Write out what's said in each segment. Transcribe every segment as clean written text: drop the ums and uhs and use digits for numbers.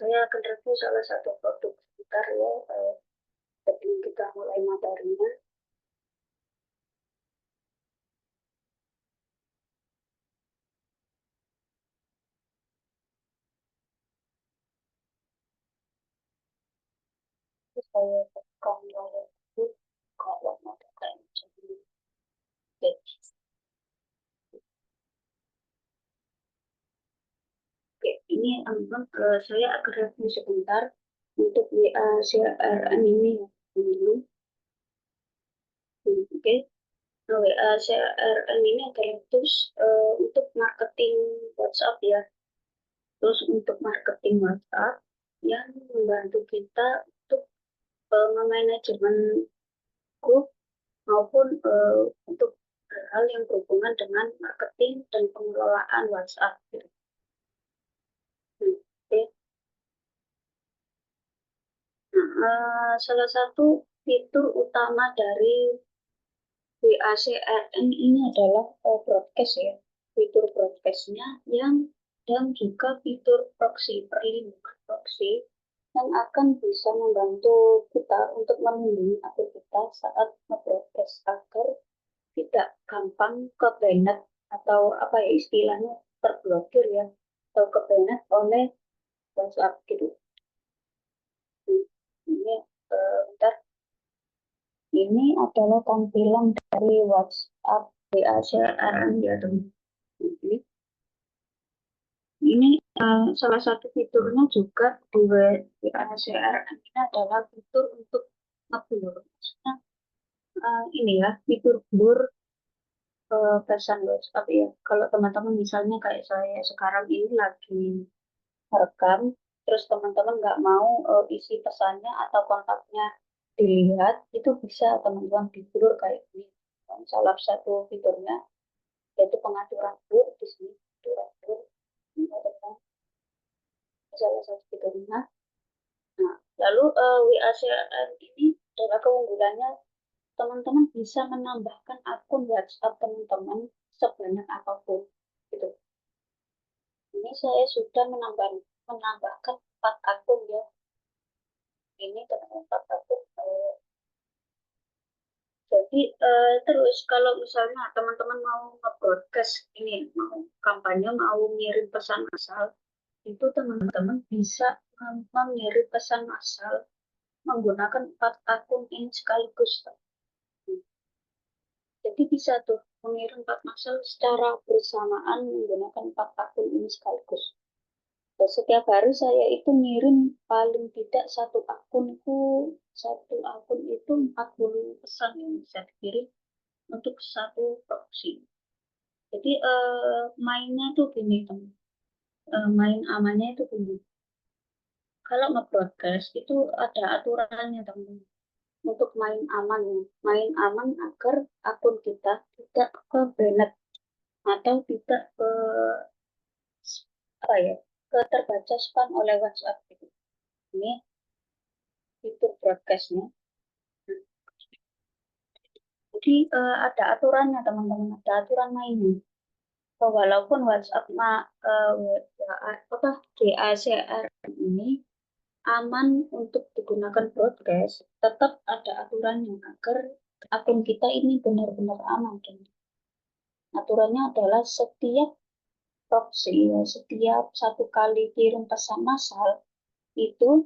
Saya akan review salah satu produk sebentar ya, sebelum kita mulai materinya. Saya tekan layar itu kalau mau tekan jadi Oke, ini teman-teman, saya akan review sebentar untuk WA CRM ini dulu. Oke, nah, WA CRM ini adalah tools untuk marketing WhatsApp ya. Terus untuk marketing WhatsApp yang membantu kita untuk memanajemen grup maupun untuk hal-hal yang berhubungan dengan marketing dan pengelolaan WhatsApp. Gitu. Oke. Nah, salah satu fitur utama dari WACRN ini adalah broadcast ya, fitur broadcastnya yang dan juga fitur proxy, perlindungan proxy yang akan bisa membantu kita untuk melindungi aktivitas saat nge-broadcast agar tidak gampang ke banned atau apa ya istilahnya terblokir ya atau ke banned oleh WhatsApp gitu. Ini bentar. Ini adalah tampilan dari WhatsApp WA ya teman. Ini salah satu fiturnya juga di WA ini adalah fitur untuk ngeblur. Maksudnya ini ya fitur blur pesan WhatsApp ya. Kalau teman-teman misalnya kayak saya sekarang ini lagi rekam, terus teman-teman nggak mau isi pesannya atau kontaknya dilihat, itu bisa teman-teman di blur kayak ini. Salah satu fiturnya yaitu pengaturan blur di sini, pengaturan blur ini ada salah satu fiturnya. Nah, lalu WACR ini adalah keunggulannya teman-teman bisa menambahkan akun WhatsApp teman-teman sebanyak apapun. Gitu. Ini saya sudah menambahkan 4 akun ya. Ini terdapat akun. Jadi terus kalau misalnya teman-teman mau nge-broadcast ini, mau kampanye, mau ngirim pesan massal, itu teman-teman bisa mengirim pesan massal menggunakan 4 akun ini sekaligus. Jadi bisa tuh mengirim 4 massal secara bersamaan menggunakan 4 akun ini sekaligus. Dan setiap hari saya itu ngirim paling tidak satu akun itu 40 pesan yang bisa dikirim untuk satu proxy. Jadi mainnya tuh gini teman, main amannya itu gini. Kalau nge-broadcast itu ada aturannya teman. Untuk main aman agar akun kita tidak ke banned atau tidak ke apa ya, ke terbaca spam oleh WhatsApp gitu. Ini fitur broadcastnya. Jadi ada aturannya teman-teman, ada aturan mainnya. Walaupun WhatsApp DACR ini aman untuk digunakan broadcast, tetap ada aturannya agar akun kita ini benar-benar aman. Aturannya adalah setiap proxy, ya, setiap satu kali kirim pesan massal itu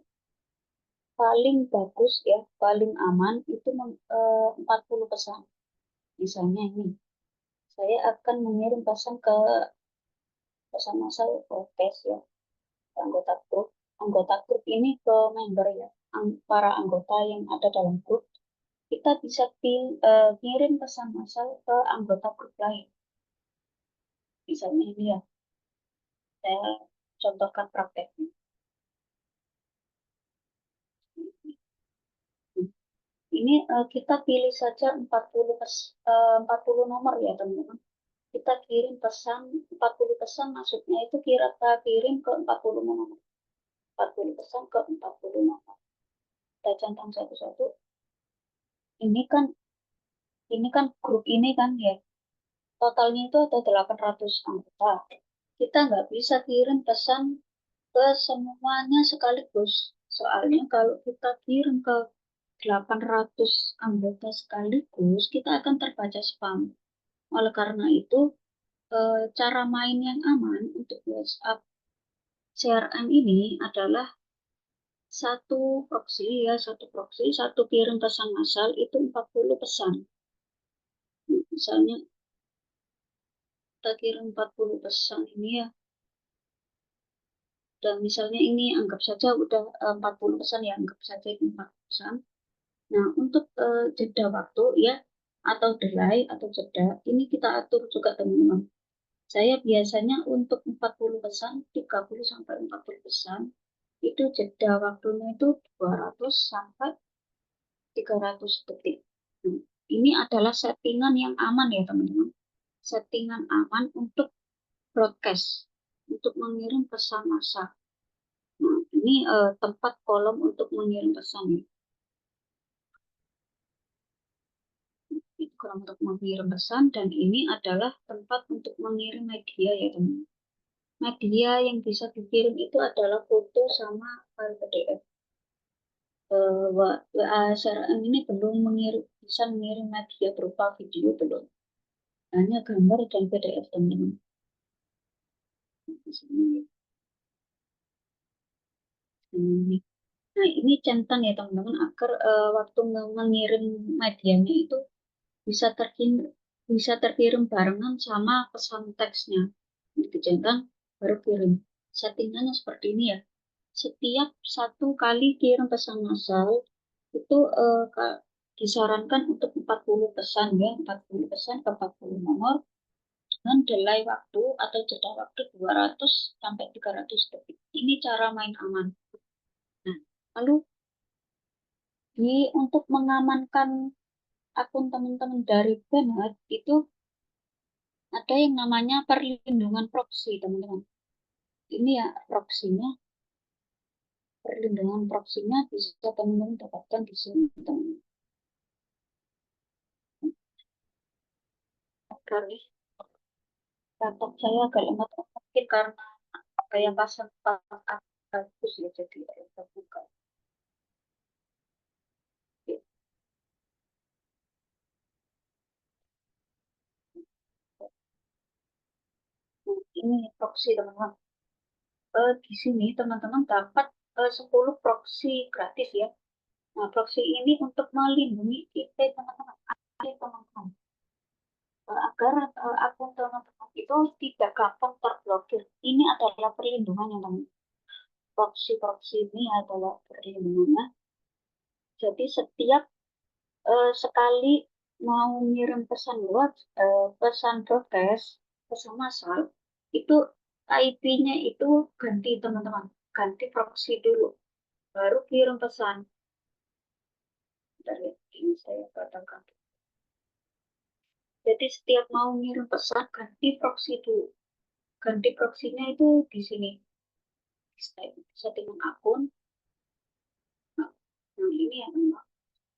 paling bagus ya, paling aman itu 40 pesan. Misalnya ini, saya akan mengirim pesan ke pesan massal broadcast ya, ke anggota grup ini ke member ya, para anggota yang ada dalam grup, kita bisa kirim pesan massal ke anggota grup lain. Misalnya ini ya, saya contohkan prakteknya. Ini kita pilih saja 40 nomor ya teman-teman. Kita kirim pesan 40 pesan, maksudnya itu kita kirim ke 40 nomor. 40 pesan ke 40 nomor. Kita centang satu-satu. Ini kan grup ini kan ya. Totalnya itu ada 800 anggota. Kita nggak bisa kirim pesan ke semuanya sekaligus. Soalnya kalau kita kirim ke 800 anggota sekaligus, kita akan terbaca spam. Oleh karena itu, cara main yang aman untuk WhatsApp CRM ini adalah satu proxy, satu kirim pesan massal itu 40 pesan. Misalnya kita kirim 40 pesan ini ya, dan misalnya ini anggap saja udah 40 pesan ya, anggap saja itu 40 pesan. Nah, untuk jeda waktu ya, atau delay atau jeda, ini kita atur juga teman-teman. Saya biasanya untuk 40 pesan, 30 sampai 40 pesan, itu jeda waktunya itu 200 sampai 300 detik. Nah, ini adalah settingan yang aman ya teman-teman. Settingan aman untuk broadcast, untuk mengirim pesan massal. Nah, ini tempat kolom untuk mengirim pesan ya. Itu kolom untuk mengirim pesan dan ini adalah tempat untuk mengirim media ya teman-teman. Media yang bisa dikirim itu adalah foto sama file PDF. WA CRM ini belum bisa mengirim media berupa video belum. Hanya gambar dan PDF teman-teman. Nah, ini centang ya teman-teman agar waktu mengirim medianya itu bisa terkirim barengan sama pesan teksnya. Dicentang baru kirim. Settingannya seperti ini ya. Setiap satu kali kirim pesan massal itu disarankan untuk 40 pesan ya, 40 pesan ke 40 nomor dengan delay waktu atau jeda waktu 200 sampai 300 detik. Ini cara main aman. Nah, lalu untuk mengamankan akun teman-teman dari bot itu ada yang namanya perlindungan proxy, teman-teman. Ini ya proxy-nya, perlindungan proxy-nya bisa teman-teman dapatkan di sini, teman-teman. Agar laptop saya agak lemot, mungkin karena kayak pasang bagus ya, jadi terbuka. Ini proxy teman-teman. Di sini teman-teman dapat 10 proxy gratis ya. Nah, proxy ini untuk melindungi IP teman-teman, teman-teman, agar akun teman-teman itu tidak gampang terblokir. Ini adalah perlindungan yang teman. Proxy-proxy ini adalah perlindungannya. Jadi setiap sekali mau ngirim pesan lewat pesan broadcast, pesan massal, itu IP-nya itu ganti teman-teman, ganti proxy dulu, baru kirim pesan. Dari ini saya katakan. Jadi setiap mau ngirim pesan ganti proxy dulu. Ganti proxy-nya itu di sini. Settingan akun. Nah, ini yang enggak.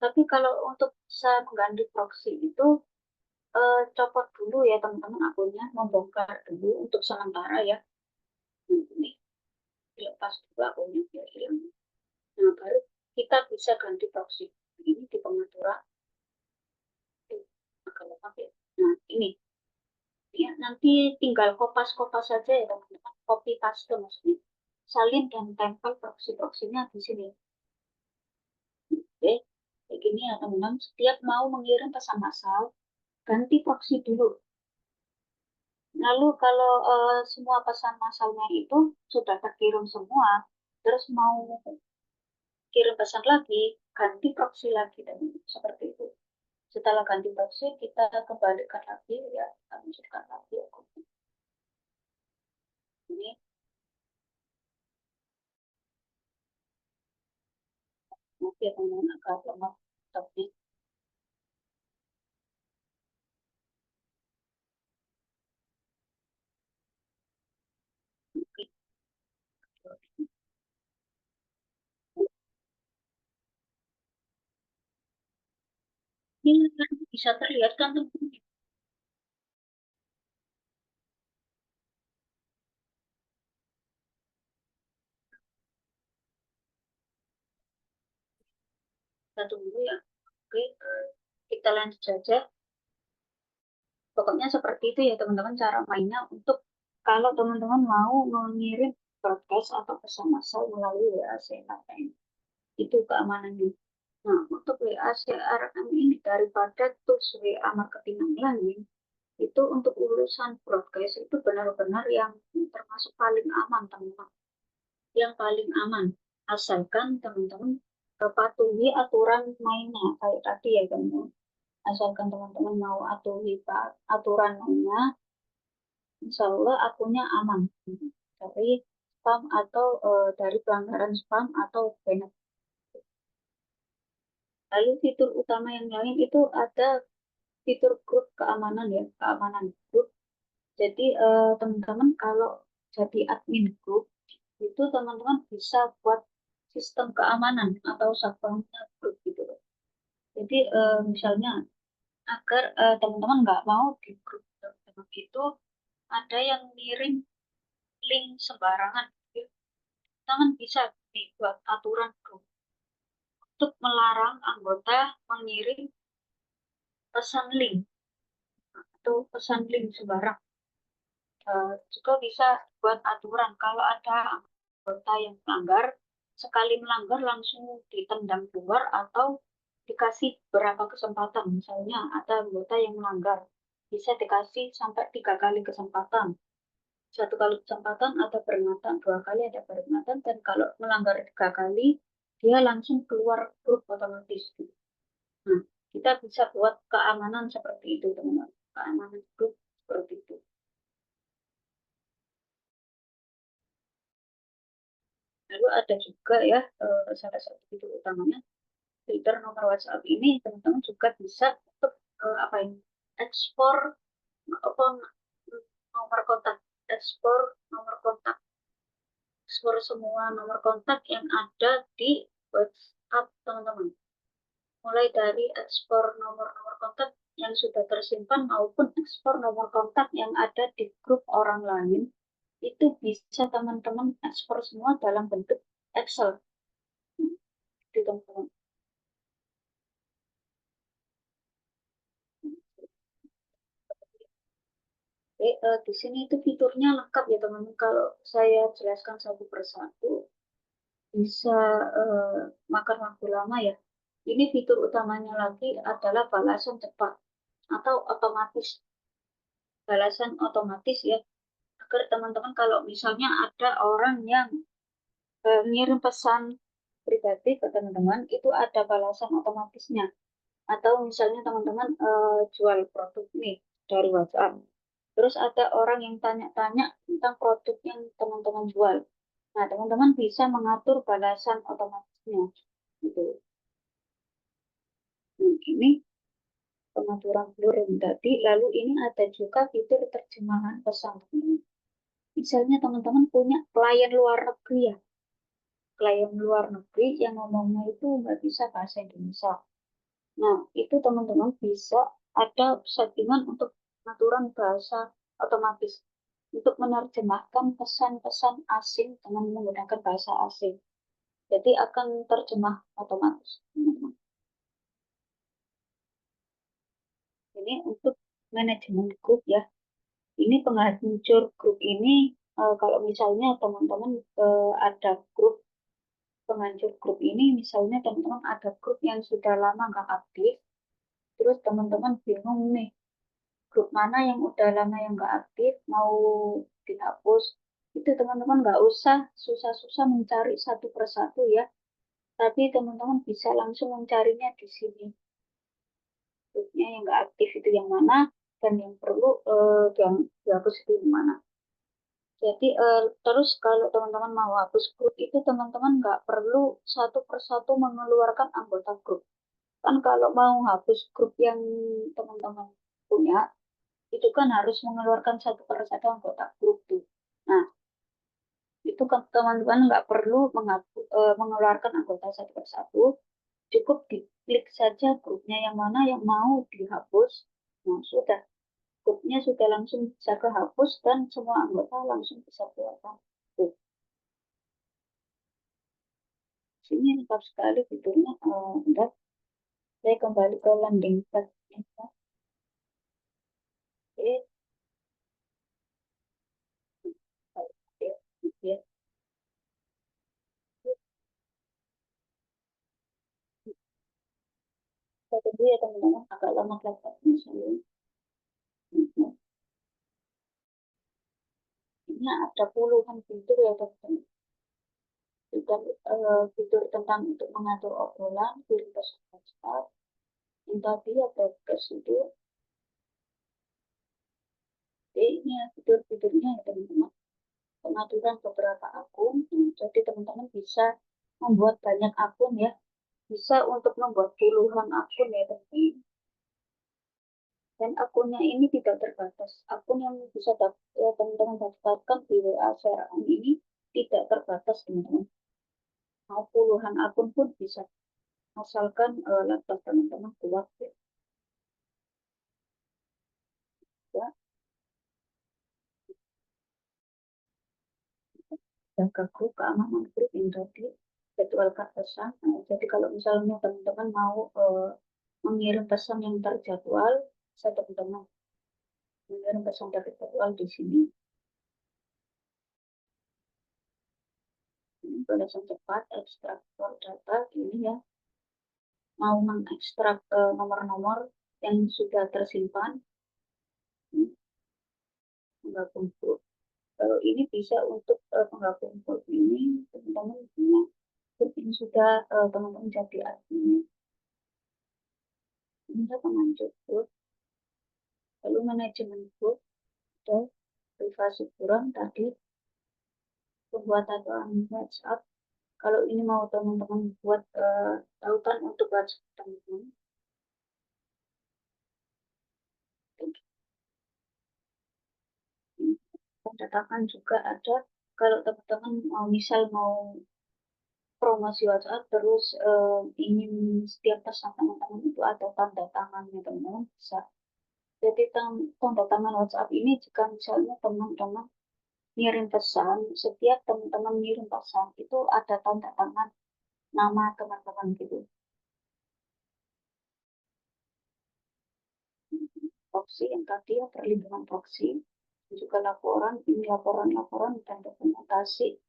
Tapi kalau untuk saya mengganti proxy itu copot dulu ya teman-teman akunnya, membongkar dulu untuk sementara ya. Ini dilepas dulu akunnya biar hilang. Nah, baru kita bisa ganti proxy. Ini di pengaturan. Nah, ini ya, nanti tinggal kopas-kopas saja ya teman-teman, copy paste maksudnya, salin dan tempel proxy-proxynya di sini. Oke, kayak gini ya teman-teman, setiap mau mengirim pesan massal ganti proxy dulu, lalu kalau semua pesan massalnya itu sudah terkirim semua, terus mau kirim pesan lagi, ganti proxy lagi, dan seperti itu. Setelah ganti proxy kita kembalikan lagi ya, lanjutkan lagi ya. Ini mungkin teman-teman agak lemah tapi mungkin ini kan bisa terlihat kan teman-teman. Kita tunggu ya. Oke, kita lanjut saja. Pokoknya seperti itu ya teman-teman cara mainnya untuk kalau teman-teman mau mengirim broadcast atau pesan massal melalui WA CRM. Itu keamanannya. Nah, untuk WA CRM ini daripada tools WA marketing yang lain, itu untuk urusan broadcast itu benar-benar yang termasuk paling aman teman-teman. Yang paling aman. Asalkan teman-teman patuhi aturan mainnya. Kayak tadi ya teman-teman. Asalkan teman-teman mau aturan mainnya, insya Allah akunnya aman dari spam atau dari pelanggaran spam atau banned. Lalu fitur utama yang lain itu ada fitur grup keamanan ya, keamanan grup. Jadi teman-teman kalau jadi admin grup itu teman-teman bisa buat sistem keamanan atau subbannya grup gitu loh. Jadi misalnya agar teman-teman nggak mau di grup teman itu ada yang ngirim link sembarangan, gitu. Teman bisa dibuat aturan grup untuk melarang anggota mengirim pesan link atau pesan link sembarang. Juga bisa buat aturan kalau ada anggota yang melanggar, sekali melanggar langsung ditendang keluar atau dikasih berapa kesempatan. Misalnya ada anggota yang melanggar, bisa dikasih sampai 3 kali kesempatan. 1 kali kesempatan ada peringatan, 2 kali ada peringatan, dan kalau melanggar 3 kali, dia langsung keluar grup otomatis. Nah, kita bisa buat keamanan seperti itu, teman-teman. Keamanan grup seperti itu. Lalu ada juga ya salah satu fitur utamanya filter nomor WhatsApp ini teman-teman juga bisa untuk apa ini ekspor apa nomor kontak, ekspor nomor kontak, ekspor semua nomor kontak yang ada di WhatsApp teman-teman. Mulai dari ekspor nomor-nomor kontak yang sudah tersimpan maupun ekspor nomor kontak yang ada di grup orang lain itu bisa teman-teman ekspor semua dalam bentuk Excel di teman-teman. Oke, di sini itu fiturnya lengkap ya teman-teman. Kalau saya jelaskan satu persatu, bisa makan waktu lama ya. Ini fitur utamanya lagi adalah balasan cepat atau otomatis. Balasan otomatis ya, agar teman-teman kalau misalnya ada orang yang ngirim pesan pribadi ke teman-teman, itu ada balasan otomatisnya. Atau misalnya teman-teman jual produk nih dari WhatsApp. Terus ada orang yang tanya-tanya tentang produk yang teman-teman jual. Nah, teman-teman bisa mengatur balasan otomatisnya. Gitu. Nah, ini pengaturan blur yang tadi. Lalu ini ada juga fitur terjemahan pesan. Misalnya teman-teman punya klien luar negeri ya. Klien luar negeri yang ngomongnya itu nggak bisa bahasa Indonesia. Nah, itu teman-teman bisa ada settingan untuk pengaturan bahasa otomatis untuk menerjemahkan pesan-pesan asing dengan menggunakan bahasa asing. Jadi akan terjemah otomatis. Ini untuk manajemen grup ya. Ini penghancur grup ini kalau misalnya teman-teman ada grup penghancur grup ini, misalnya teman-teman ada grup yang sudah lama nggak aktif, terus teman-teman bingung nih grup mana yang udah lama yang nggak aktif mau dihapus, itu teman-teman nggak usah susah-susah mencari satu persatu ya, tapi teman-teman bisa langsung mencarinya di sini. Grupnya yang nggak aktif itu yang mana dan yang perlu yang dihapus itu yang mana. Jadi terus kalau teman-teman mau hapus grup itu teman-teman nggak perlu satu persatu mengeluarkan anggota grup. Kan kalau mau hapus grup yang teman-teman punya, itu kan harus mengeluarkan satu persatu anggota grup tuh. Nah, itu kan teman-teman nggak perlu mengeluarkan anggota satu persatu, cukup diklik saja grupnya yang mana yang mau dihapus. Nah, sudah, grupnya sudah langsung bisa kehapus dan semua anggota langsung bisa keluarkan. Tuh, sini lengkap sekali fiturnya. Bentar, Saya kembali ke landing pad. Oke, oke, ya. Saya tunggu ya teman-teman, agak lama laptopnya saya. Ini ada puluhan fitur ya teman-teman. Fitur tentang untuk mengatur obrolan, kirim pesan WhatsApp, yang tadi ya podcast itu. Jadi ini ya fitur-fiturnya ya teman-teman. Pengaturan beberapa akun, jadi teman-teman bisa membuat banyak akun ya. Bisa untuk membuat puluhan akun ya teman-teman. Dan akunnya ini tidak terbatas. Akun yang bisa ya, teman-teman daftarkan di WA CRM ini tidak terbatas teman-teman. Mau puluhan akun pun bisa, asalkan laptop teman-teman kuat ya. Jaga grup, keamanan grup yang tadi, jadwalkan pesan. Nah, jadi kalau misalnya teman-teman mau mengirim pesan yang terjadwal, saya teman-teman mengirim pesan terjadwal di sini. Ini balasan cepat, ekstrak data, ini ya. Mau mengekstrak nomor-nomor yang sudah tersimpan, penggabung grup. Kalau ini bisa untuk penggabung grup ini, teman-teman punya grup yang sudah teman-teman jadi admin. Ini saya pengancut grup, lalu manajemen grup, dan privasi kurang tadi, pembuatan WhatsApp. Kalau ini mau teman-teman buat tautan untuk WhatsApp teman-teman, katakan juga ada. Kalau teman-teman misal mau promosi WhatsApp terus ingin setiap pesan teman-teman itu ada tanda tangannya teman-teman bisa. Jadi tanda tangan WhatsApp ini jika misalnya teman-teman ngirim pesan, setiap teman-teman ngirim pesan itu ada tanda tangan nama teman-teman gitu. Proxy yang tadi ya perlindungan proxy, juga laporan, ini laporan-laporan dan dokumentasi.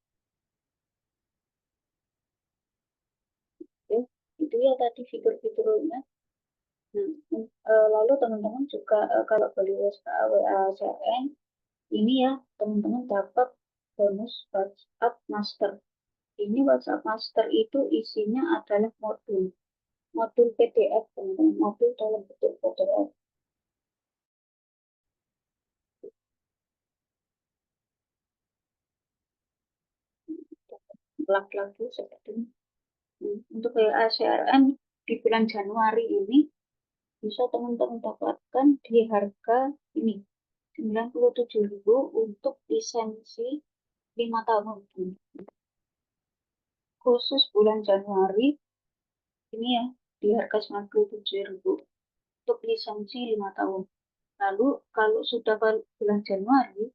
Oke, itu ya tadi fitur-fiturnya. Lalu teman-teman juga kalau beli WA CRM, ini ya teman-teman dapat bonus WhatsApp Master. Ini WhatsApp Master itu isinya adalah modul PDF teman-teman, modul dalam bentuk PDF. Lagi seperti ini. Untuk WA CRM di bulan Januari ini bisa teman-teman dapatkan di harga ini 97.000 untuk lisensi 5 tahun. Khusus bulan Januari ini ya di harga 97.000 untuk lisensi 5 tahun. Lalu kalau sudah bulan Januari,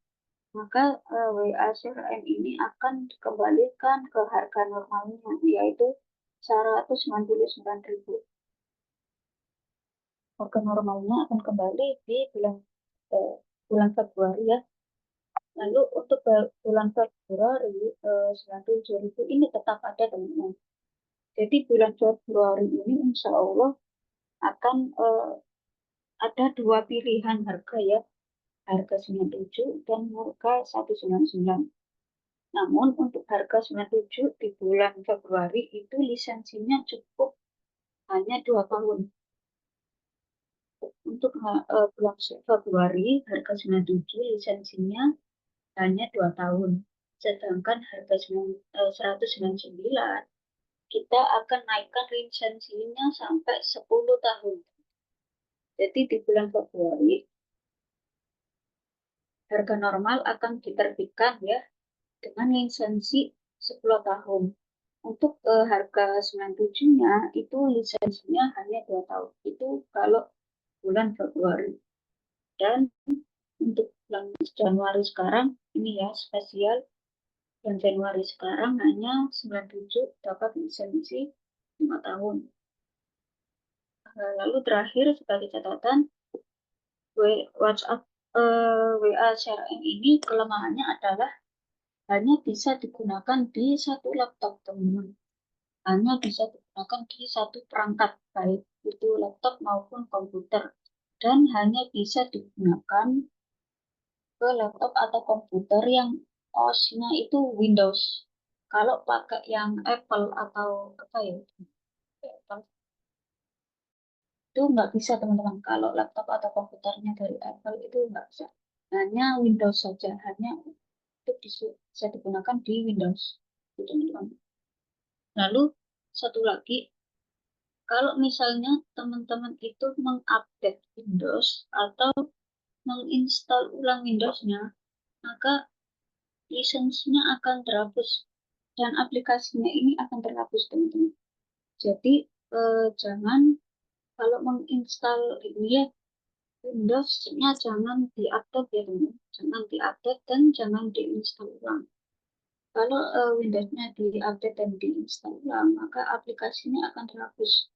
maka WA CRM ini akan dikembalikan ke harga normalnya, yaitu 199.000. Harga normalnya akan kembali di bulan Februari ya. Lalu untuk bulan Februari 97.000 ini tetap ada teman-teman. Jadi bulan Februari ini insya Allah akan ada dua pilihan harga ya, harga 97 dan harga 199. Namun untuk harga 97 di bulan Februari itu lisensinya cukup hanya 2 tahun. Untuk bulan Februari harga 97 lisensinya hanya 2 tahun. Sedangkan harga 199 kita akan naikkan lisensinya sampai 10 tahun. Jadi di bulan Februari harga normal akan diterbitkan ya dengan lisensi 10 tahun. Untuk harga 97-nya itu lisensinya hanya 2 tahun. Itu kalau bulan Februari. Dan untuk bulan Januari sekarang ini ya spesial. Bulan Januari sekarang hanya 97 dapat lisensi 5 tahun. Lalu terakhir sebagai catatan, WhatsApp WA CRM ini kelemahannya adalah hanya bisa digunakan di satu laptop, teman-teman. Hanya bisa digunakan di satu perangkat, baik itu laptop maupun komputer. Dan hanya bisa digunakan ke laptop atau komputer yang OS-nya itu Windows. Kalau pakai yang Apple atau apa ya, Apple, itu nggak bisa, teman-teman. Kalau laptop atau komputernya dari Apple itu nggak bisa. Hanya Windows saja, hanya itu bisa digunakan di Windows. Itu, teman-teman. Lalu satu lagi, kalau misalnya teman-teman itu mengupdate Windows atau menginstal ulang Windows-nya, maka lisensinya akan terhapus dan aplikasinya ini akan terhapus, teman-teman. Jadi jangan kalau menginstal ini ya, Windows-nya jangan diupdate ya, teman-teman. Jangan diupdate dan jangan diinstal ulang. Kalau Windows-nya diupdate dan diinstal ulang, maka aplikasinya akan terhapus.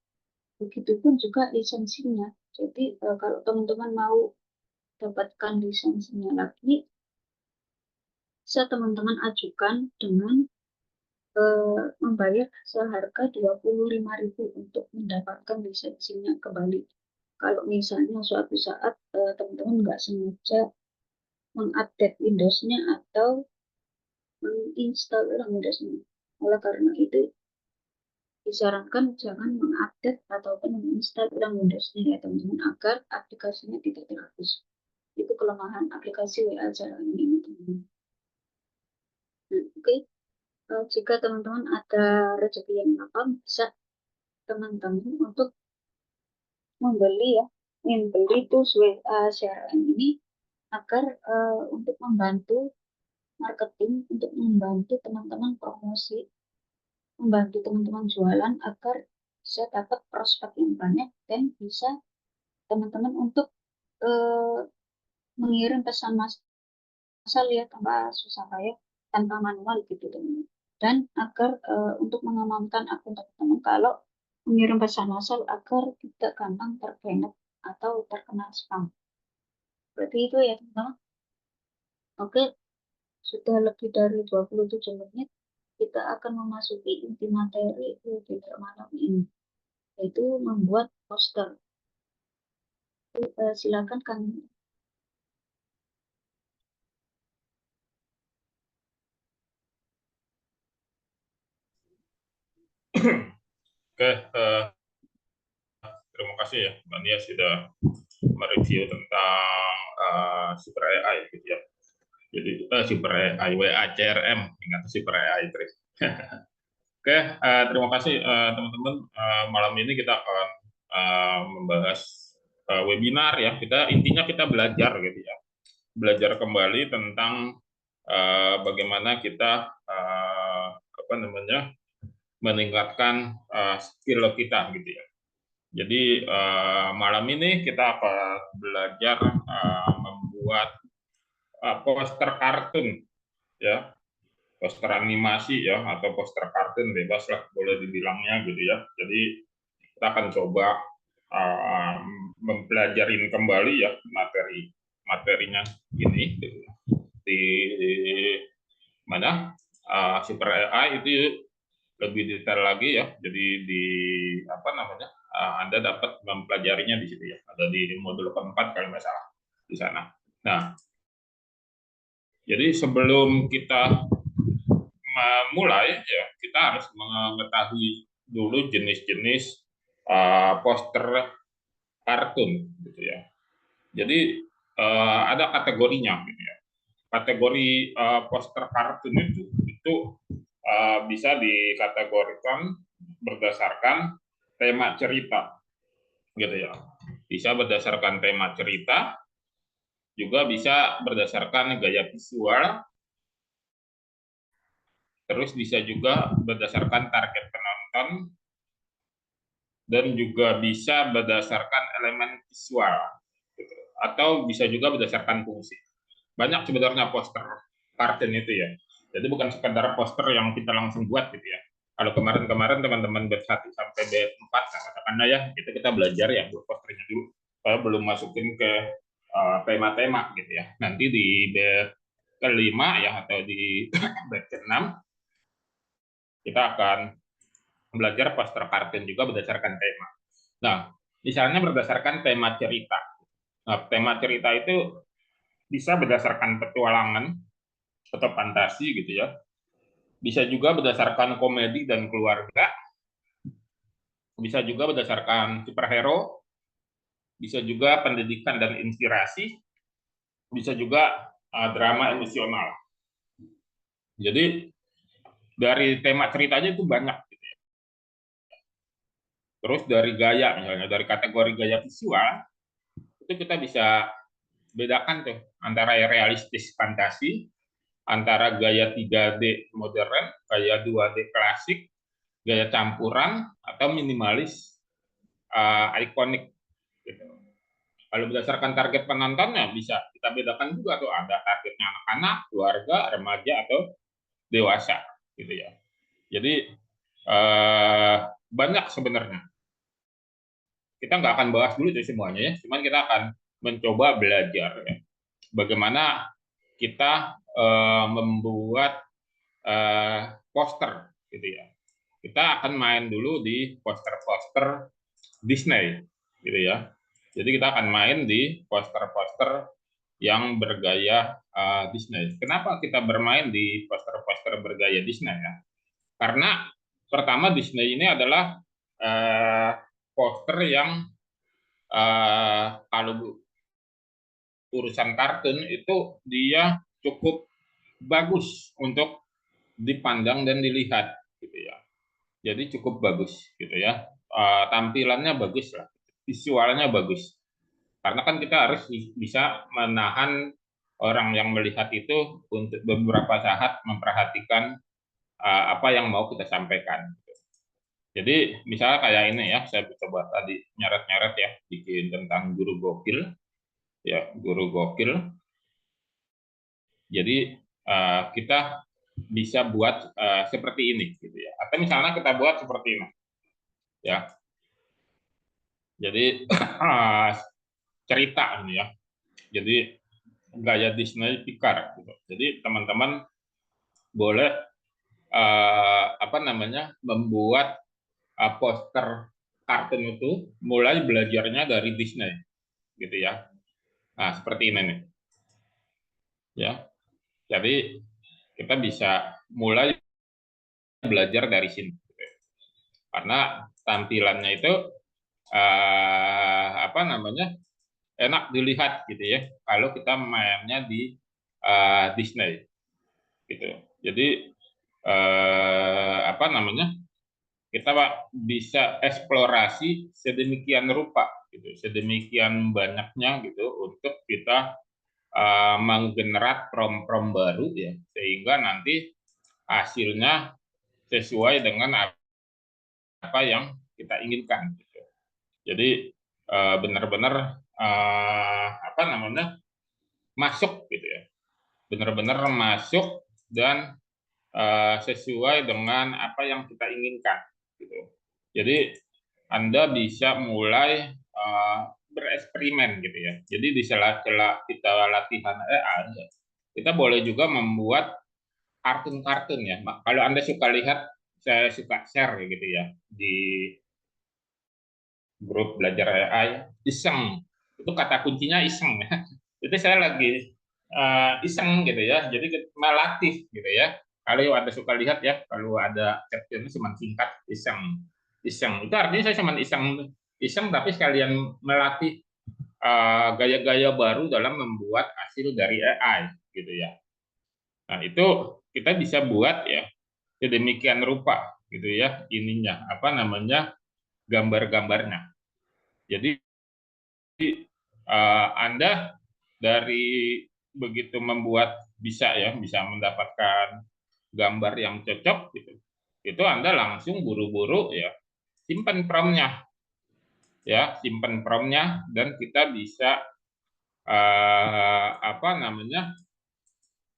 Begitupun juga lisensinya. Jadi kalau teman-teman mau dapatkan lisensinya lagi, bisa teman-teman ajukan dengan membayar seharga 25.000 untuk mendapatkan lisensinya kembali. Kalau misalnya suatu saat teman-teman nggak sengaja mengupdate Windows-nya atau menginstal ulang Windows-nya. Oleh karena itu, disarankan jangan mengupdate ataupun menginstal ulang Windows-nya ya, teman-teman, agar aplikasinya tidak terhapus. Itu kelemahan aplikasi WA Jara ini, teman-teman. Nah, oke. Jika teman-teman ada rezeki yang lapang, bisa teman-teman untuk membeli ya, membeli tools WA CRM ini agar untuk membantu marketing, untuk membantu teman-teman promosi, membantu teman-teman jualan agar bisa dapat prospek yang banyak dan bisa teman-teman untuk eh, mengirim pesan massal ya tanpa susah payah, tanpa manual gitu, teman-teman. Dan agar untuk mengamankan akun teman-teman kalau mengirim pesan massal agar tidak gampang terbanet atau terkena spam. Berarti itu ya, teman-teman. Oke, sudah lebih dari 27 menit. Kita akan memasuki inti materi webinar malam ini, yaitu membuat poster. Silakan kami. Oke, terima kasih ya Mbak Nia sudah mereview tentang Super AI gitu ya. Jadi Super AI WA CRM, ingat Super AI terus. Oke, terima kasih teman-teman. Malam ini kita akan membahas webinar ya. Intinya kita belajar gitu ya. Belajar kembali tentang bagaimana kita apa namanya meningkatkan skill kita gitu ya. Jadi malam ini kita akan belajar membuat poster kartun ya, poster animasi ya, atau poster kartun bebas lah boleh dibilangnya gitu ya. Jadi kita akan coba mempelajarin kembali ya materinya ini gitu. Di mana Super AI itu lebih detail lagi ya. Jadi di apa namanya Anda dapat mempelajarinya di situ ya. Ada di modul keempat kalau nggak salah di sana. Nah, jadi sebelum kita memulai ya kita harus mengetahui dulu jenis-jenis poster kartun gitu ya. Jadi ada kategorinya gitu ya. Kategori poster kartun itu bisa dikategorikan berdasarkan tema cerita gitu ya. Bisa berdasarkan tema cerita, juga bisa berdasarkan gaya visual, terus bisa juga berdasarkan target penonton, dan juga bisa berdasarkan elemen visual gitu. Atau bisa juga berdasarkan fungsi. Banyak sebenarnya poster kartun itu ya. Jadi bukan sekedar poster yang kita langsung buat gitu ya. Kalau kemarin-kemarin teman-teman batch 1 sampai batch 4, katakanlah ya, kita belajar ya buat posternya dulu. Saya belum masukin ke tema-tema gitu ya. Nanti di batch kelima ya, atau di batch ke-6, kita akan belajar poster kartun juga berdasarkan tema. Nah, misalnya berdasarkan tema cerita. Nah, tema cerita itu bisa berdasarkan petualangan atau fantasi gitu ya. Bisa juga berdasarkan komedi dan keluarga. Bisa juga berdasarkan superhero. Bisa juga pendidikan dan inspirasi. Bisa juga drama emosional. Jadi dari tema ceritanya itu banyak. Terus dari gaya, misalnya dari kategori gaya visual, itu kita bisa bedakan tuh antara realistis fantasi, antara gaya 3D modern, gaya 2D klasik, gaya campuran, atau minimalis ikonik. Gitu. Kalau berdasarkan target penontonnya bisa kita bedakan juga tuh, ada targetnya anak-anak, keluarga, remaja, atau dewasa, gitu ya. Jadi banyak sebenarnya. Kita nggak akan bahas dulu itu semuanya ya, cuman kita akan mencoba belajar ya, bagaimana kita membuat poster gitu ya. Kita akan main dulu di poster-poster Disney gitu ya. Jadi kita akan main di poster-poster yang bergaya Disney. Kenapa kita bermain di poster-poster bergaya Disney ya? Karena pertama, Disney ini adalah poster yang kalau urusan kartun itu dia cukup bagus untuk dipandang dan dilihat gitu ya. Jadi cukup bagus gitu ya. Tampilannya bagus lah, visualnya bagus. Karena kan kita harus bisa menahan orang yang melihat itu untuk beberapa saat memperhatikan apa yang mau kita sampaikan. Jadi misalnya kayak ini ya, saya coba tadi nyeret-nyeret ya, bikin tentang guru gokil, ya guru gokil. Jadi kita bisa buat seperti ini gitu ya. Atau misalnya kita buat seperti ini ya. Jadi cerita ini ya. Jadi gaya Disney Pixar gitu. Jadi teman-teman boleh apa namanya membuat poster kartun itu mulai belajarnya dari Disney gitu ya. Nah, seperti ini nih. Ya. Jadi kita bisa mulai belajar dari sini. Karena tampilannya itu apa namanya enak dilihat gitu ya kalau kita mainnya di Disney gitu. Jadi apa namanya kita bisa eksplorasi sedemikian rupa gitu, sedemikian banyaknya gitu untuk kita menggenerate prom-prom baru ya, sehingga nanti hasilnya sesuai dengan apa yang kita inginkan gitu. Jadi benar-benar apa namanya masuk gitu ya, benar-benar masuk dan sesuai dengan apa yang kita inginkan gitu. Jadi Anda bisa mulai bereksperimen gitu ya. Jadi di sela-sela kita latihan AI, kita boleh juga membuat kartun-kartun ya. Kalau Anda suka lihat, saya suka share gitu ya di grup belajar AI, iseng. Itu kata kuncinya iseng ya. Itu saya lagi iseng gitu ya. Jadi melatih gitu ya. Kalau Anda suka lihat ya, kalau ada captionnya cuma singkat iseng. Iseng. Itu artinya saya cuma iseng, iseng tapi sekalian melatih gaya-gaya baru dalam membuat hasil dari AI gitu ya. Nah, itu kita bisa buat ya sedemikian rupa gitu ya, ininya apa namanya gambar-gambarnya. Jadi Anda dari begitu membuat bisa ya, bisa mendapatkan gambar yang cocok gitu. Itu Anda langsung buru-buru ya simpan promnya ya, simpan promnya dan kita bisa apa namanya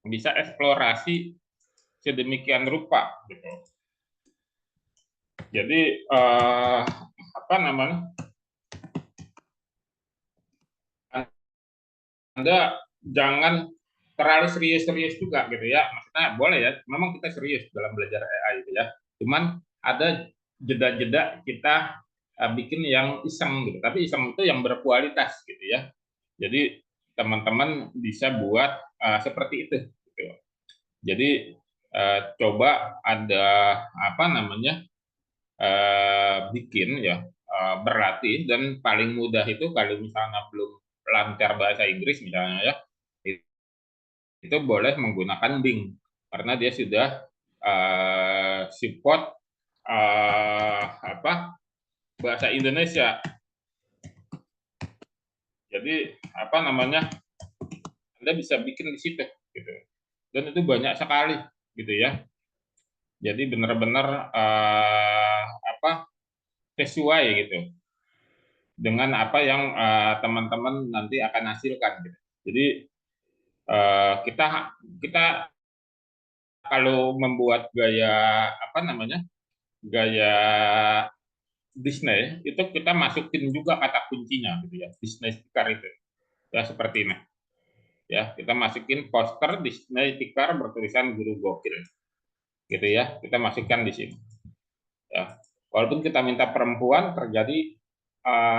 bisa eksplorasi sedemikian rupa gitu. Jadi apa namanya? Anda jangan terlalu serius-serius juga gitu ya. Maksudnya boleh ya, memang kita serius dalam belajar AI itu ya. Cuman ada jeda-jeda kita bikin yang iseng gitu. Tapi iseng itu yang berkualitas gitu ya. Jadi teman-teman bisa buat seperti itu. Gitu. Jadi coba ada apa namanya bikin ya berlatih, dan paling mudah itu kalau misalnya belum lancar bahasa Inggris misalnya ya, itu boleh menggunakan Bing karena dia sudah support apa bahasa Indonesia. Jadi apa namanya, Anda bisa bikin di situ gitu. Dan itu banyak sekali gitu ya. Jadi benar-benar apa sesuai gitu dengan apa yang teman-teman nanti akan hasilkan gitu. Jadi kita kita kalau membuat gaya apa namanya, gaya Disney itu kita masukin juga kata kuncinya gitu ya, Disney stiker itu ya, seperti ini ya, kita masukin poster Disney stiker bertulisan guru gokil gitu ya, kita masukkan di sini ya. Walaupun kita minta perempuan terjadi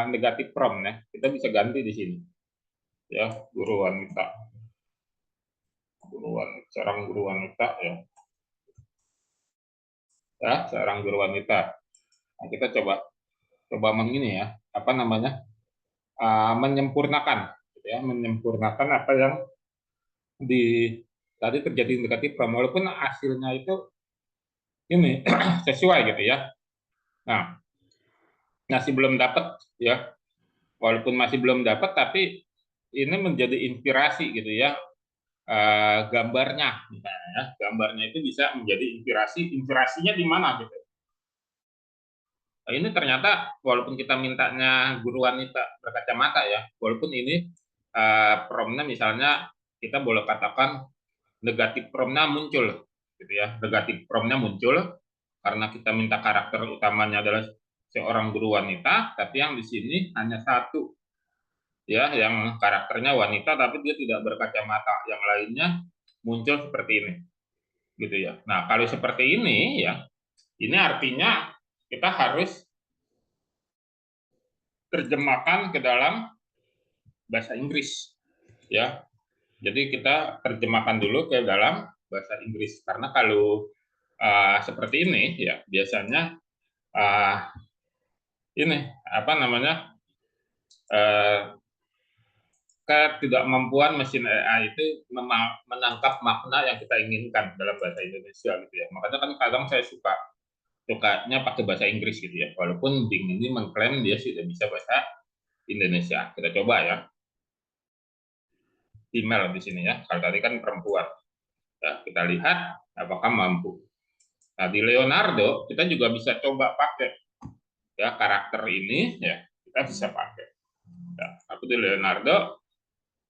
negatif prom ya, kita bisa ganti di sini ya, guru wanita, seorang guru wanita ya, seorang guru wanita. Nah, kita coba coba mengini ya, apa namanya, menyempurnakan gitu ya, menyempurnakan apa yang di tadi terjadi negatif prom, walaupun hasilnya itu ini sesuai gitu ya. Nah, masih belum dapat ya, walaupun masih belum dapat, tapi ini menjadi inspirasi gitu ya. Gambarnya misalnya ya, gambarnya itu bisa menjadi inspirasi, inspirasinya di mana gitu. Nah, ini ternyata walaupun kita mintanya guru wanita berkacamata ya, walaupun ini promnya misalnya kita boleh katakan negatif promnya muncul gitu ya, negatif promnya muncul karena kita minta karakter utamanya adalah seorang guru wanita, tapi yang di sini hanya satu ya, yang karakternya wanita tapi dia tidak berkacamata, yang lainnya muncul seperti ini gitu ya. Nah, kalau seperti ini ya, ini artinya kita harus terjemahkan ke dalam bahasa Inggris ya. Jadi kita terjemahkan dulu ke dalam bahasa Inggris, karena kalau seperti ini ya biasanya uh, ini apa namanya, uh, ketidakmampuan mesin AI itu menangkap makna yang kita inginkan dalam bahasa Indonesia gitu ya. Makanya kan kadang saya sukanya pakai bahasa Inggris gitu ya. Walaupun Bing ini mengklaim dia sudah bisa bahasa Indonesia. Kita coba ya. Email di sini ya. Kalau tadi kan perempuan. Ya, kita lihat apakah mampu. Nah, di Leonardo kita juga bisa coba pakai ya karakter ini ya. Kita bisa pakai. Ya, aku di Leonardo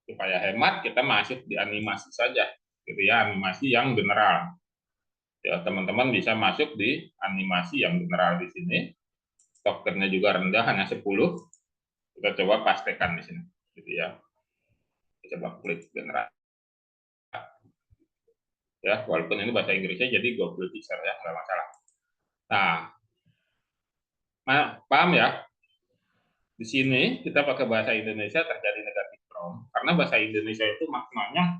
supaya hemat kita masuk di animasi saja gitu ya, animasi yang general ya. Teman-teman bisa masuk di animasi yang general di sini, tokennya juga rendah, hanya 10. Kita coba pastekan di sini gitu ya, kita coba klik general ya, walaupun ini bahasa Inggrisnya jadi Google Teacher ya, nggak masalah. Nah, paham ya, di sini kita pakai bahasa Indonesia terjadi negatif prompt karena bahasa Indonesia itu maknanya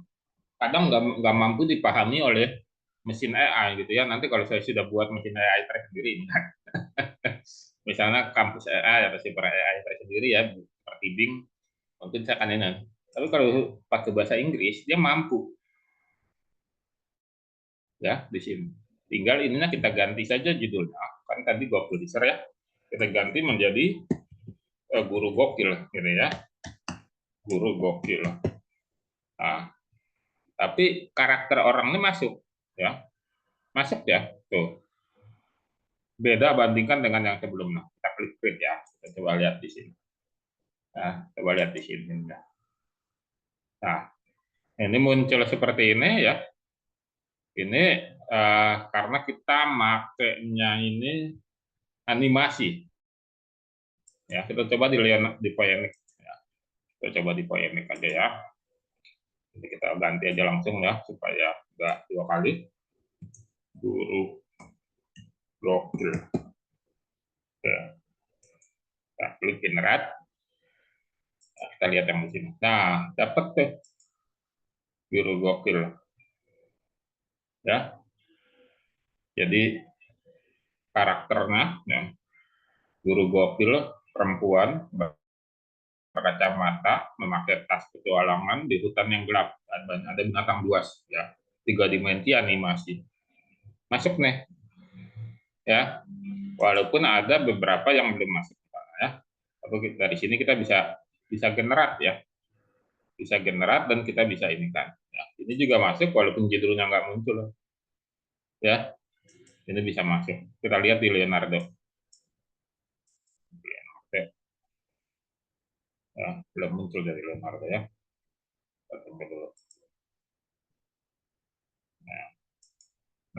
kadang nggak mampu dipahami oleh mesin AI gitu ya. Nanti kalau saya sudah buat mesin AI tersendiri, misalnya kampus AI atau super AI tersendiri ya, seperti Bing, mungkin saya akan ini. Tapi kalau pakai bahasa Inggris, dia mampu ya di sini. Tinggal ininya kita ganti saja judulnya. Kan tadi Gokil ya, kita ganti menjadi guru gokil gitu ya, guru gokil. Nah, tapi karakter orang ini masuk ya, masuk ya tuh, beda bandingkan dengan yang sebelumnya. Kita klik print ya, kita coba lihat di sini. Nah, coba lihat di sini. Nah, ini muncul seperti ini ya. Ini karena kita makainya ini animasi. Ya, kita coba di Poionic. Ya, kita coba di Poionic aja ya. Jadi kita ganti aja langsung ya supaya nggak dua kali. Guru gokil. Ya, kita klik generate. Nah, kita lihat yang di sini. Nah, dapat tuh guru gokil. Ya, jadi karakternya ya, guru gokil perempuan berkacamata memakai tas petualangan di hutan yang gelap dan ada binatang buas ya, 3 dimensi animasi masuk nih ya, walaupun ada beberapa yang belum masuk ya, tapi dari sini kita bisa bisa generat ya, bisa generat dan kita bisa ini kan ya, ini juga masuk walaupun judulnya nggak muncul ya, ini bisa masuk. Kita lihat di Leonardo. Oke. Ya, belum muncul dari Leonardo ya. Kita tunggu dulu.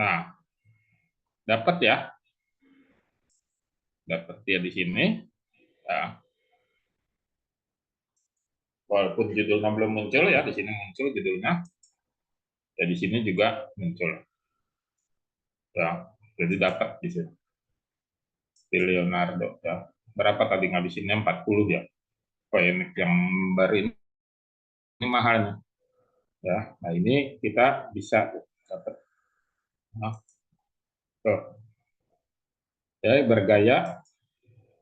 Nah, dapat ya, dapat dia di sini. Ya. Walaupun judulnya belum muncul ya, di sini muncul judulnya. Ya di sini juga muncul. Ya, jadi dapat di sini. Di Leonardo ya. Berapa tadi ngabisinnya? 40 ya. Koin yang baru ini mahalnya. Ya, nah ini kita bisa dapat. Nah, tuh. Ya, bergaya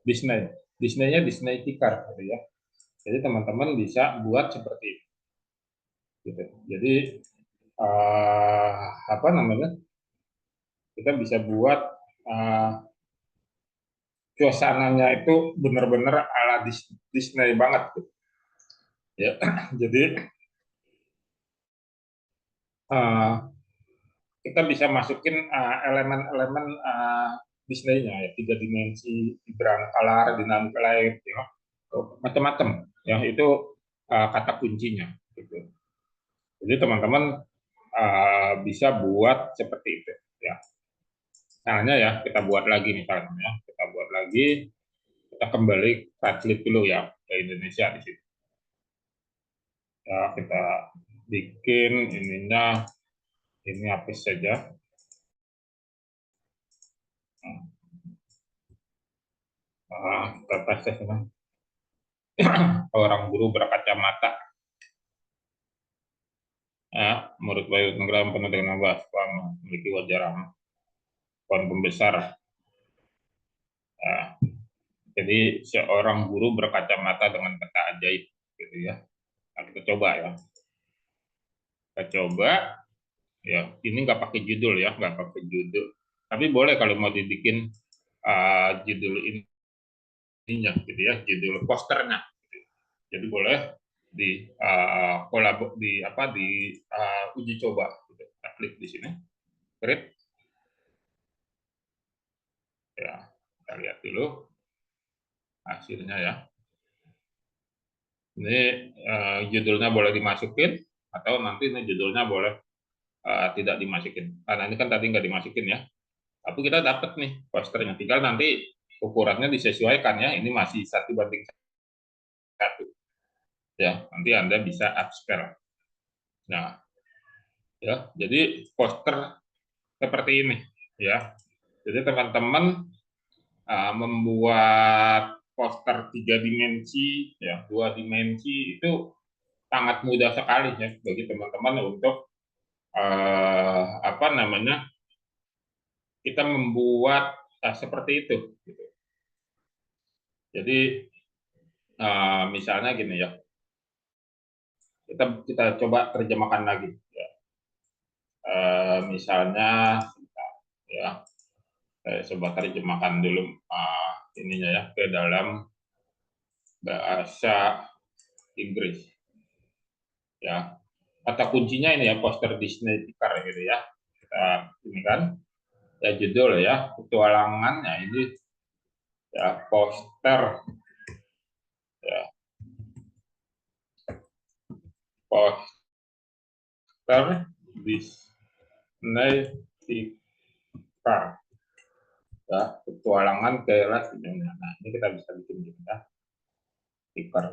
Disney. Disney-nya Disney tikar gitu ya. Jadi teman-teman bisa buat seperti itu. Gitu. Jadi apa namanya? Kita bisa buat suasananya itu benar-benar ala Disney banget gitu. Ya. Jadi kita bisa masukin elemen-elemen Disney-nya ya, 3 dimensi, vibrant color, dinamik light, ya, macam-macam. Ya itu kata kuncinya. Gitu. Jadi teman-teman bisa buat seperti itu. Ya, misalnya ya kita buat lagi misalnya, ya. Kita buat lagi, kita kembali translate dulu ya ke Indonesia di situ. Ya, kita bikin ininya, ini hapus saja. Kita tes orang guru berkacamata. Ya, menurut Bayu Tenggelam penuh dengan bahas memiliki wajah ramah, pohon pembesar. Ya, jadi seorang guru berkacamata dengan peta ajaib, gitu ya. Nah, kita coba ya. Kita coba ya. Ini nggak pakai judul ya, nggak pakai judul. Tapi boleh kalau mau dibikin judul ininya, gitu ya, judul posternya. Jadi boleh di di apa di uji coba. Gitu. Kita klik di sini, create. Ya, kita lihat dulu hasilnya ya. Ini judulnya boleh dimasukin atau nanti ini judulnya boleh tidak dimasukin. Karena ini kan tadi nggak dimasukin ya. Tapi kita dapat nih posternya. Tinggal nanti ukurannya disesuaikan ya. Ini masih 1:1. Ya, nanti Anda bisa upscale. Nah, ya, jadi poster seperti ini ya. Jadi teman-teman membuat poster 3 dimensi, ya 2 dimensi itu sangat mudah sekali ya bagi teman-teman untuk apa namanya, kita membuat seperti itu. Gitu. Jadi misalnya gini ya, kita coba terjemahkan lagi. Ya. Misalnya ya, saya coba terjemahkan dulu ininya ya ke dalam bahasa Inggris. Ya, kata kuncinya ini ya, poster Disney Pixar gitu ya. Kita ini kan ya judul ya, petualangannya ini ya poster ya, poster Disney Pixar ya, petualangan kelas dunia. Nah, ini kita bisa bikin juga stiker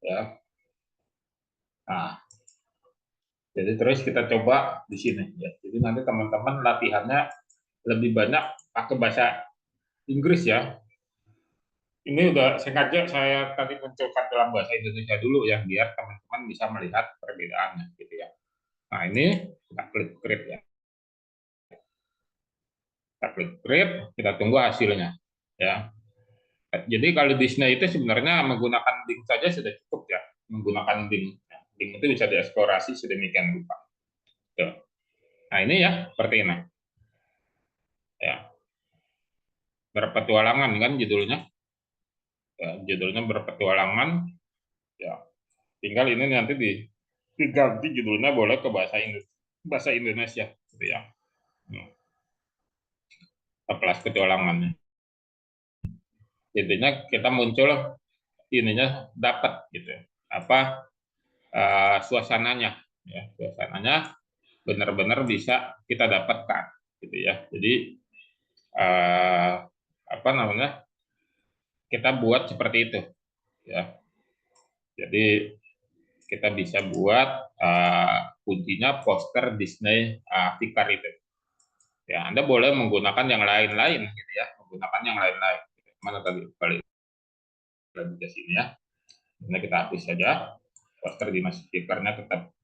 ya. Nah, jadi terus kita coba di sini ya. Jadi nanti teman-teman latihannya lebih banyak pakai bahasa Inggris ya. Ini udah sengaja saya tadi munculkan dalam bahasa Indonesia dulu ya, biar teman-teman bisa melihat perbedaannya gitu ya. Nah, ini kita klik create ya. Kita klik create, kita tunggu hasilnya ya. Jadi kalau Disney itu sebenarnya menggunakan link saja sudah cukup ya. Menggunakan link. Link itu bisa dieksplorasi sedemikian rupa. Tuh. Nah, ini ya seperti ini. Ya, berpetualangan kan judulnya. Ya, judulnya berpetualangan. Ya, tinggal ini nanti diganti judulnya boleh ke bahasa Indonesia gitu ya. Hmm. Kelas petualangannya. Intinya kita muncul ininya dapat gitu ya. Apa suasananya ya, suasananya benar-benar bisa kita dapatkan gitu ya. Jadi apa namanya, kita buat seperti itu ya. Jadi kita bisa buat kuncinya poster Disney Pixar itu ya. Anda boleh menggunakan yang lain-lain gitu ya, menggunakan yang lain-lain. Mana tadi balik lagi ke sini ya. Ini kita hapus saja, poster Disney Pixar-nya tetap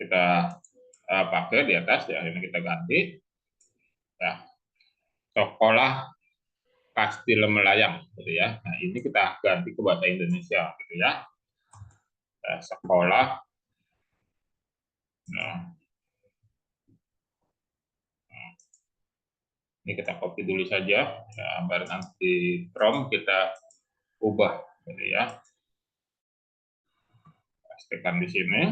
kita pakai di atas ya. Ini kita ganti ya, sekolah Kastil Melayang gitu ya. Nah, ini kita ganti ke bahasa Indonesia gitu ya. Sekolah. Nah, ini kita copy dulu saja. Ya, baru nanti prompt kita ubah gitu ya. Pastikan di sini.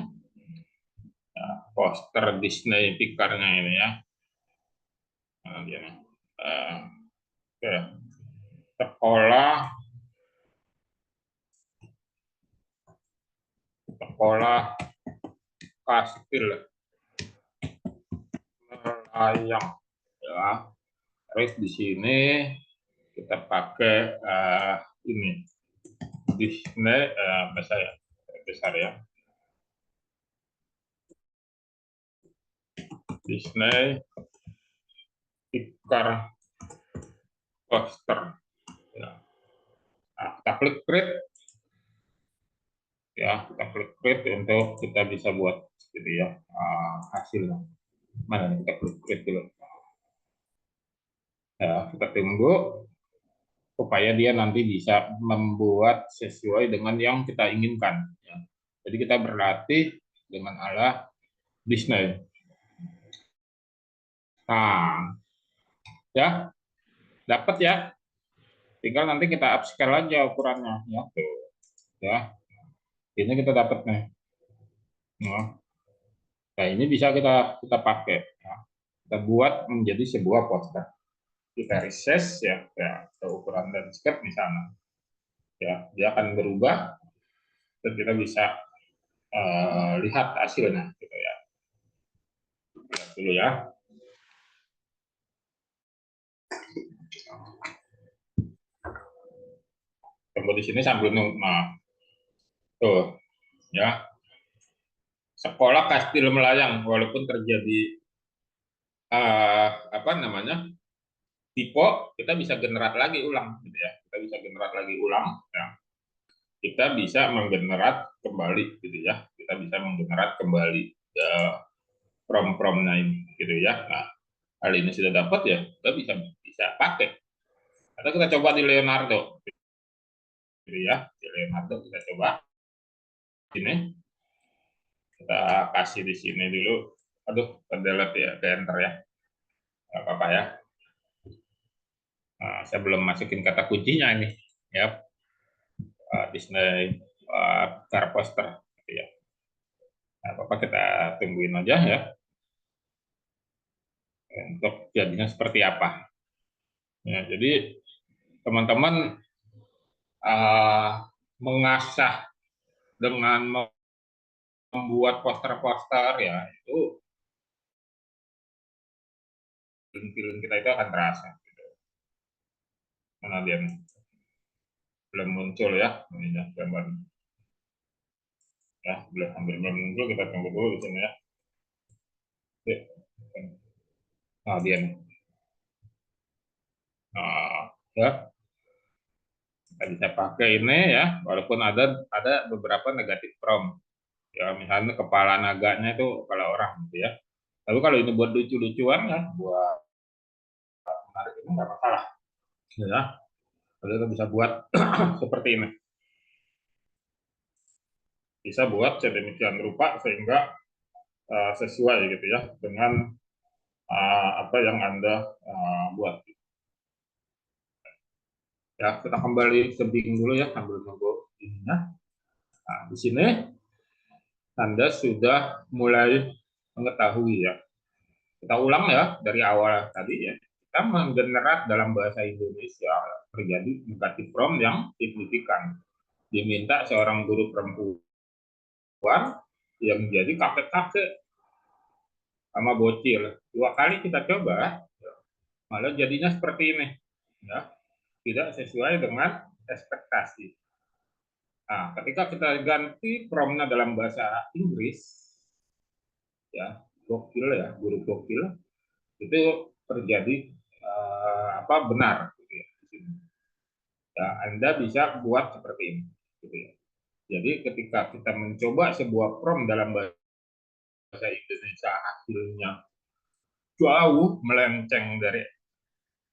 Nah, poster Disney Pixar-nya ini ya. Nah, dia nih. Oke. Sekolah sekolah Kastil Melayang ya. Terus di sini kita pakai ini Disney besar ya, Disney Pixar poster ya. Nah, kita klik create ya, kita klik create untuk kita bisa buat gitu ya hasilnya. Mana kita klik create dulu ya, kita tunggu supaya dia nanti bisa membuat sesuai dengan yang kita inginkan ya. Jadi kita berlatih dengan ala Disney. Nah ya, dapat ya, tinggal nanti kita upscale aja ukurannya ya tuh ya. Ini kita dapat nih nah, ini bisa kita pakai ya. Kita buat menjadi sebuah poster, kita resize ya, ke ukuran landscape misalnya ya, dia akan berubah dan kita bisa lihat hasilnya gitu ya. Lihat dulu ya. Tunggu di sini sambil nunggu. Nah, tuh ya. Sekolah Kastil Melayang, walaupun terjadi apa namanya tipe, kita bisa generat lagi ulang gitu ya. Kita bisa generat lagi ulang ya. Kita bisa menggenerat kembali gitu ya. Kita bisa menggenerat kembali prom-promnya ini gitu ya. Nah, hal ini sudah dapat ya, kita bisa pakai. Atau kita coba di Leonardo gitu ya. Di Leonardo kita coba ini, kita kasih di sini dulu. Aduh, delete ya, ke enter ya. Nggak apa-apa ya. Nah, saya belum masukin kata kuncinya ini ya. Disney car poster gitu ya. Nah, apa kita tungguin aja ya untuk jadinya seperti apa. Ya, jadi teman-teman mengasah dengan membuat poster-poster ya, itu feeling kita itu akan terasa. Gitu. Mana dia nih? Belum muncul ya, ini ya gambar. Ya, belum hampir belum muncul, kita tunggu dulu di sini ya. Oke. Nah, dia nih. Nah, ya, kita bisa pakai ini ya, walaupun ada beberapa negatif prompt. Ya, misalnya kepala naganya itu kepala orang gitu ya. Tapi kalau ini buat lucu-lucuan ya, buat menarik ini nggak masalah. Ya, kalau kita bisa buat seperti ini. Bisa buat sedemikian rupa sehingga sesuai gitu ya dengan apa yang Anda buat. Ya, kita kembali ke Bing dulu ya, sambil nunggu ininya. Nah, di sini Anda sudah mulai mengetahui ya. Kita ulang ya dari awal tadi ya. Kita menggenerate dalam bahasa Indonesia terjadi negatif prompt yang signifikan. Diminta seorang guru perempuan yang jadi kakek-kakek sama bocil. 2 kali kita coba, malah jadinya seperti ini. Ya, tidak sesuai dengan ekspektasi. Nah, ketika kita ganti prompt-nya dalam bahasa Inggris, ya, gokil ya, guru gokil, itu terjadi benar. Gitu ya, ya, Anda bisa buat seperti ini. Gitu ya. Jadi ketika kita mencoba sebuah prompt dalam bahasa Indonesia, hasilnya jauh melenceng dari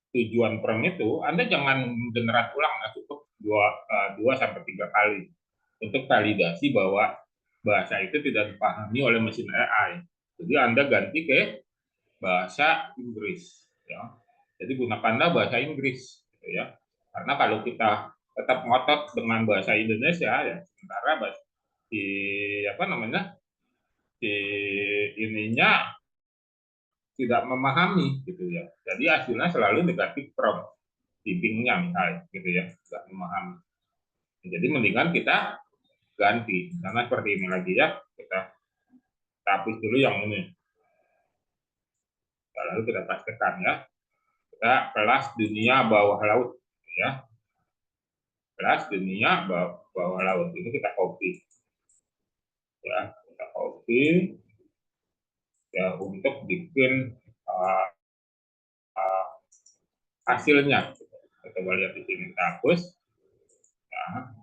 tujuan prompt itu, Anda jangan generat ulang, cukup 2 sampai 3 kali untuk validasi bahwa bahasa itu tidak dipahami oleh mesin AI. Jadi Anda ganti ke bahasa Inggris. Ya. Jadi gunakanlah bahasa Inggris, gitu ya. Karena kalau kita tetap ngotot dengan bahasa Indonesia, ya sementara di apa namanya di ininya tidak memahami, gitu ya. Jadi hasilnya selalu negatif prompt, tippingnya misalnya, gitu ya, tidak memahami. Jadi mendingan kita ganti, karena seperti ini lagi ya, kita hapus dulu yang ini. Lalu kita pastikan ya, kita kelas dunia bawah laut ya, kelas dunia bawah laut ini kita copy ya, kita copy ya untuk bikin hasilnya. Kita coba lihat di sini, kita hapus. Nah,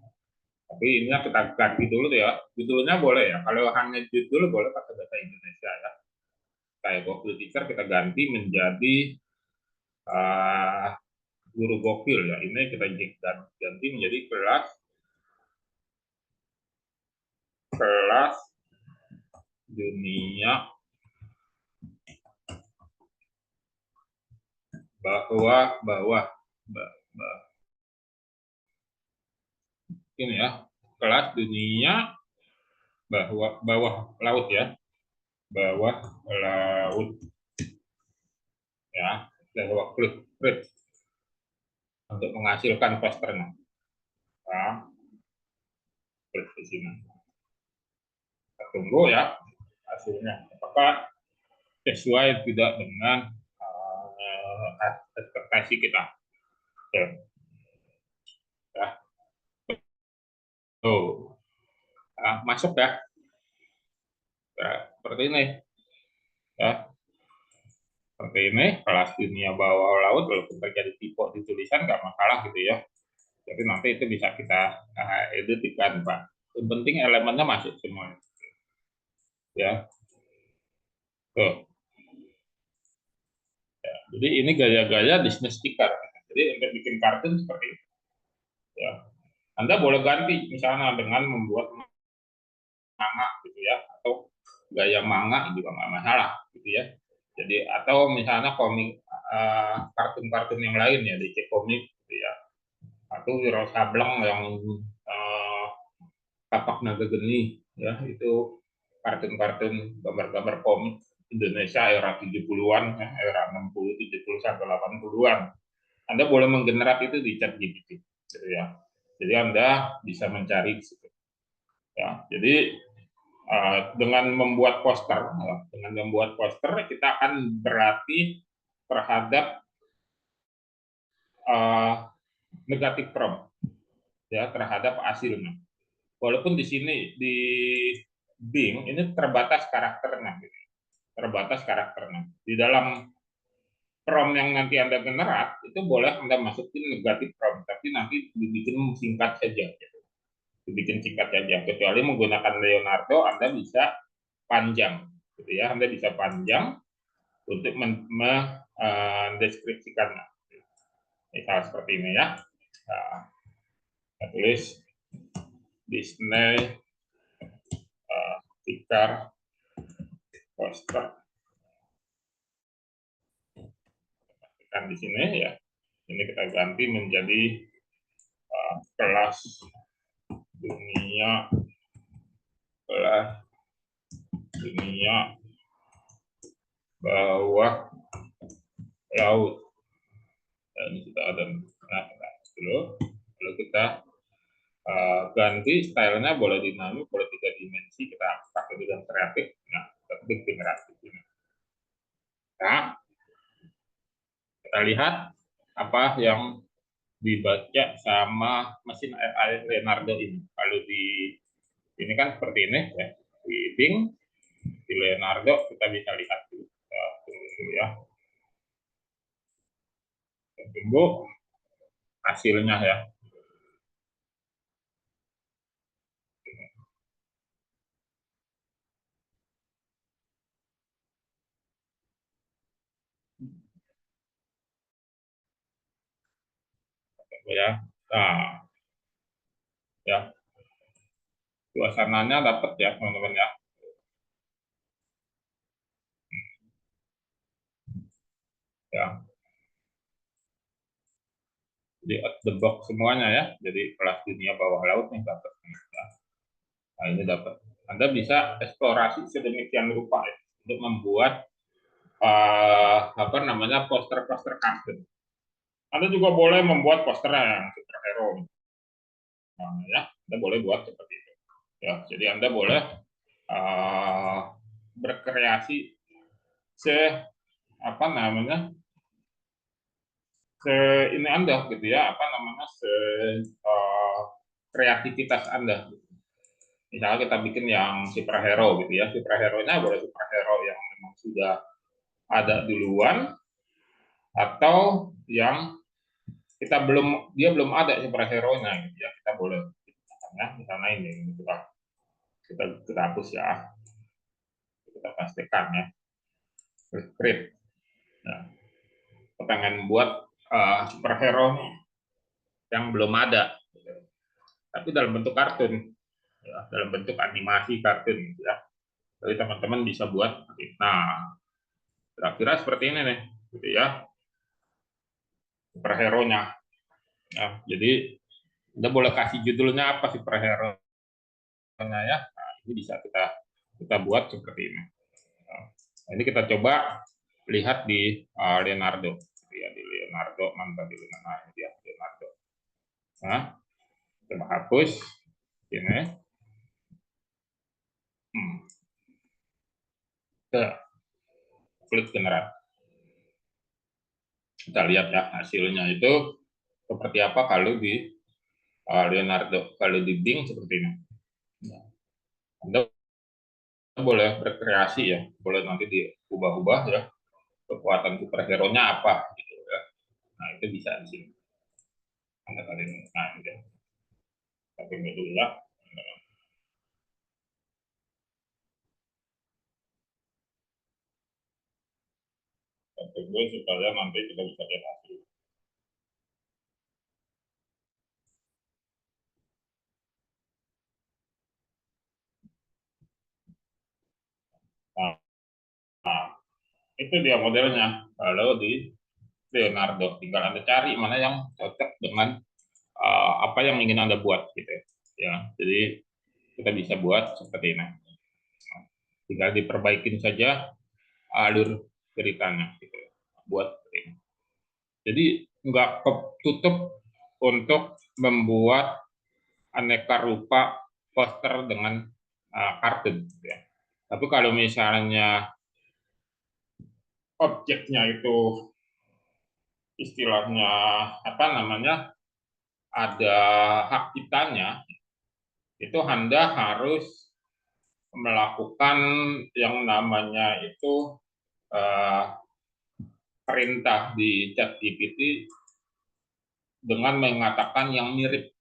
tapi ini kita ganti dulu ya, judulnya boleh ya, kalau hanya judul boleh pakai bahasa Indonesia ya. Kayak Gokil Teacher kita ganti menjadi guru gokil ya, ini kita ganti menjadi kelas kelas dunia bawah bawah ini ya, kelas dunia bawah bawah laut ya, bawah laut ya, bawah klik untuk menghasilkan posternya. Nah, klik di sini. Kita tunggu ya hasilnya, apakah sesuai tidak dengan ekspektasi kita. Oke. Ya. Tuh. Nah, masuk ya. Ya, seperti ini. Ya. Seperti ini, kelas dunia bawah laut, walaupun terjadi tipe di tulisan, nggak masalah gitu ya. Jadi nanti itu bisa kita editkan, Pak. Yang penting elemennya masuk semua. Ya. Tuh. Ya. Jadi ini gaya-gaya bisnis stiker. Jadi untuk bikin kartun seperti itu. Ya. Anda boleh ganti misalnya dengan membuat manga gitu ya, atau gaya manga juga nggak masalah gitu ya. Jadi atau misalnya komik kartun-kartun yang lain ya, DC komik gitu ya, atau Wiro Sableng yang Kapak Naga Geni ya, itu kartun-kartun gambar-gambar komik Indonesia era 70-an ya, era 60, 70 sampai 80-an. Anda boleh menggenerate itu di ChatGPT gitu ya. Jadi Anda bisa mencari di situ. Ya, jadi dengan membuat poster kita akan berlatih terhadap negatif prompt ya, terhadap hasilnya. Walaupun di sini di Bing ini terbatas karakternya, gitu. Terbatas karakternya. Di dalam prompt yang nanti Anda generat itu boleh Anda masukin negatif prompt, tapi nanti dibikin singkat saja. Gitu. Dibikin singkat saja. Kecuali menggunakan Leonardo, Anda bisa panjang, gitu ya. Anda bisa panjang untuk mendeskripsikannya. Misal seperti ini ya. Nah, kita tulis Disney stiker poster. Kan di sini ya. Ini kita ganti menjadi kelas dunia, kelas dunia bawah laut. Nah, ini sudah ada. Nah, dulu. Lalu kita ganti stylenya, boleh dinamis, boleh 3 dimensi, kita pakai bidang kreatif. Nah, kita klik generatif ini. Nah, kita lihat apa yang dibaca sama mesin AI Leonardo ini. Kalau di ini kan seperti ini ya, di Bing, di Leonardo kita bisa lihat dulu. Tunggu dulu ya. Tunggu hasilnya ya. Ya. Nah, ya. Suasananya dapat ya, teman-teman ya. Ya. Jadi out the box semuanya ya. Jadi kelas dunia bawah laut nih dapat. Nah, ini dapat. Anda bisa eksplorasi sedemikian rupa ya, untuk membuat apa namanya poster-poster kartun. Anda juga boleh membuat poster yang superhero, ya. Anda boleh buat seperti itu. Ya, jadi Anda boleh berkreasi se apa namanya ini Anda gitu ya, apa namanya kreativitas Anda. Misalnya kita bikin yang superhero gitu ya, superhero-nya boleh superhero yang memang sudah ada duluan, atau yang dia belum ada superhero-nya gitu ya, kita boleh ya, misalnya ini kita hapus ya, kita pastikan ya, create. Nah, kita pengen buat superhero yang belum ada, gitu. Tapi dalam bentuk kartun, ya, dalam bentuk animasi kartun, gitu ya. Jadi teman-teman bisa buat. Nah, kira-kira seperti ini nih, gitu ya, superhero-nya. Ya, jadi Anda boleh kasih judulnya apa superhero-nya ya. Nah, ini bisa kita buat seperti ini. Nah, ini kita coba lihat di Leonardo, gitu ya, di Leonardo, mana di Leonardo. Nah, coba hapus ini. Kita klik generat. Kita lihat ya hasilnya itu seperti apa kalau di Leonardo. Kalau di Bing seperti ini. Anda boleh berkreasi ya, boleh nanti diubah-ubah ya, kekuatan superhero-nya apa gitu ya. Nah, itu bisa di sini. Anda kali ini. Nah, ini ya. Tapi dulu ya. Tunggu supaya nanti kita bisa lihat hasil. Nah, nah, itu dia modelnya. Kalau di Leonardo, tinggal Anda cari mana yang cocok dengan apa yang ingin Anda buat gitu ya. Jadi kita bisa buat seperti ini. Tinggal diperbaikin saja alur ceritanya gitu. Buat seperti ini. Jadi nggak tutup untuk membuat aneka rupa poster dengan kartun. Gitu ya. Tapi kalau misalnya objeknya itu istilahnya apa namanya, ada hak ciptanya, itu Anda harus melakukan yang namanya itu eh, perintah di ChatGPT dengan mengatakan yang mirip,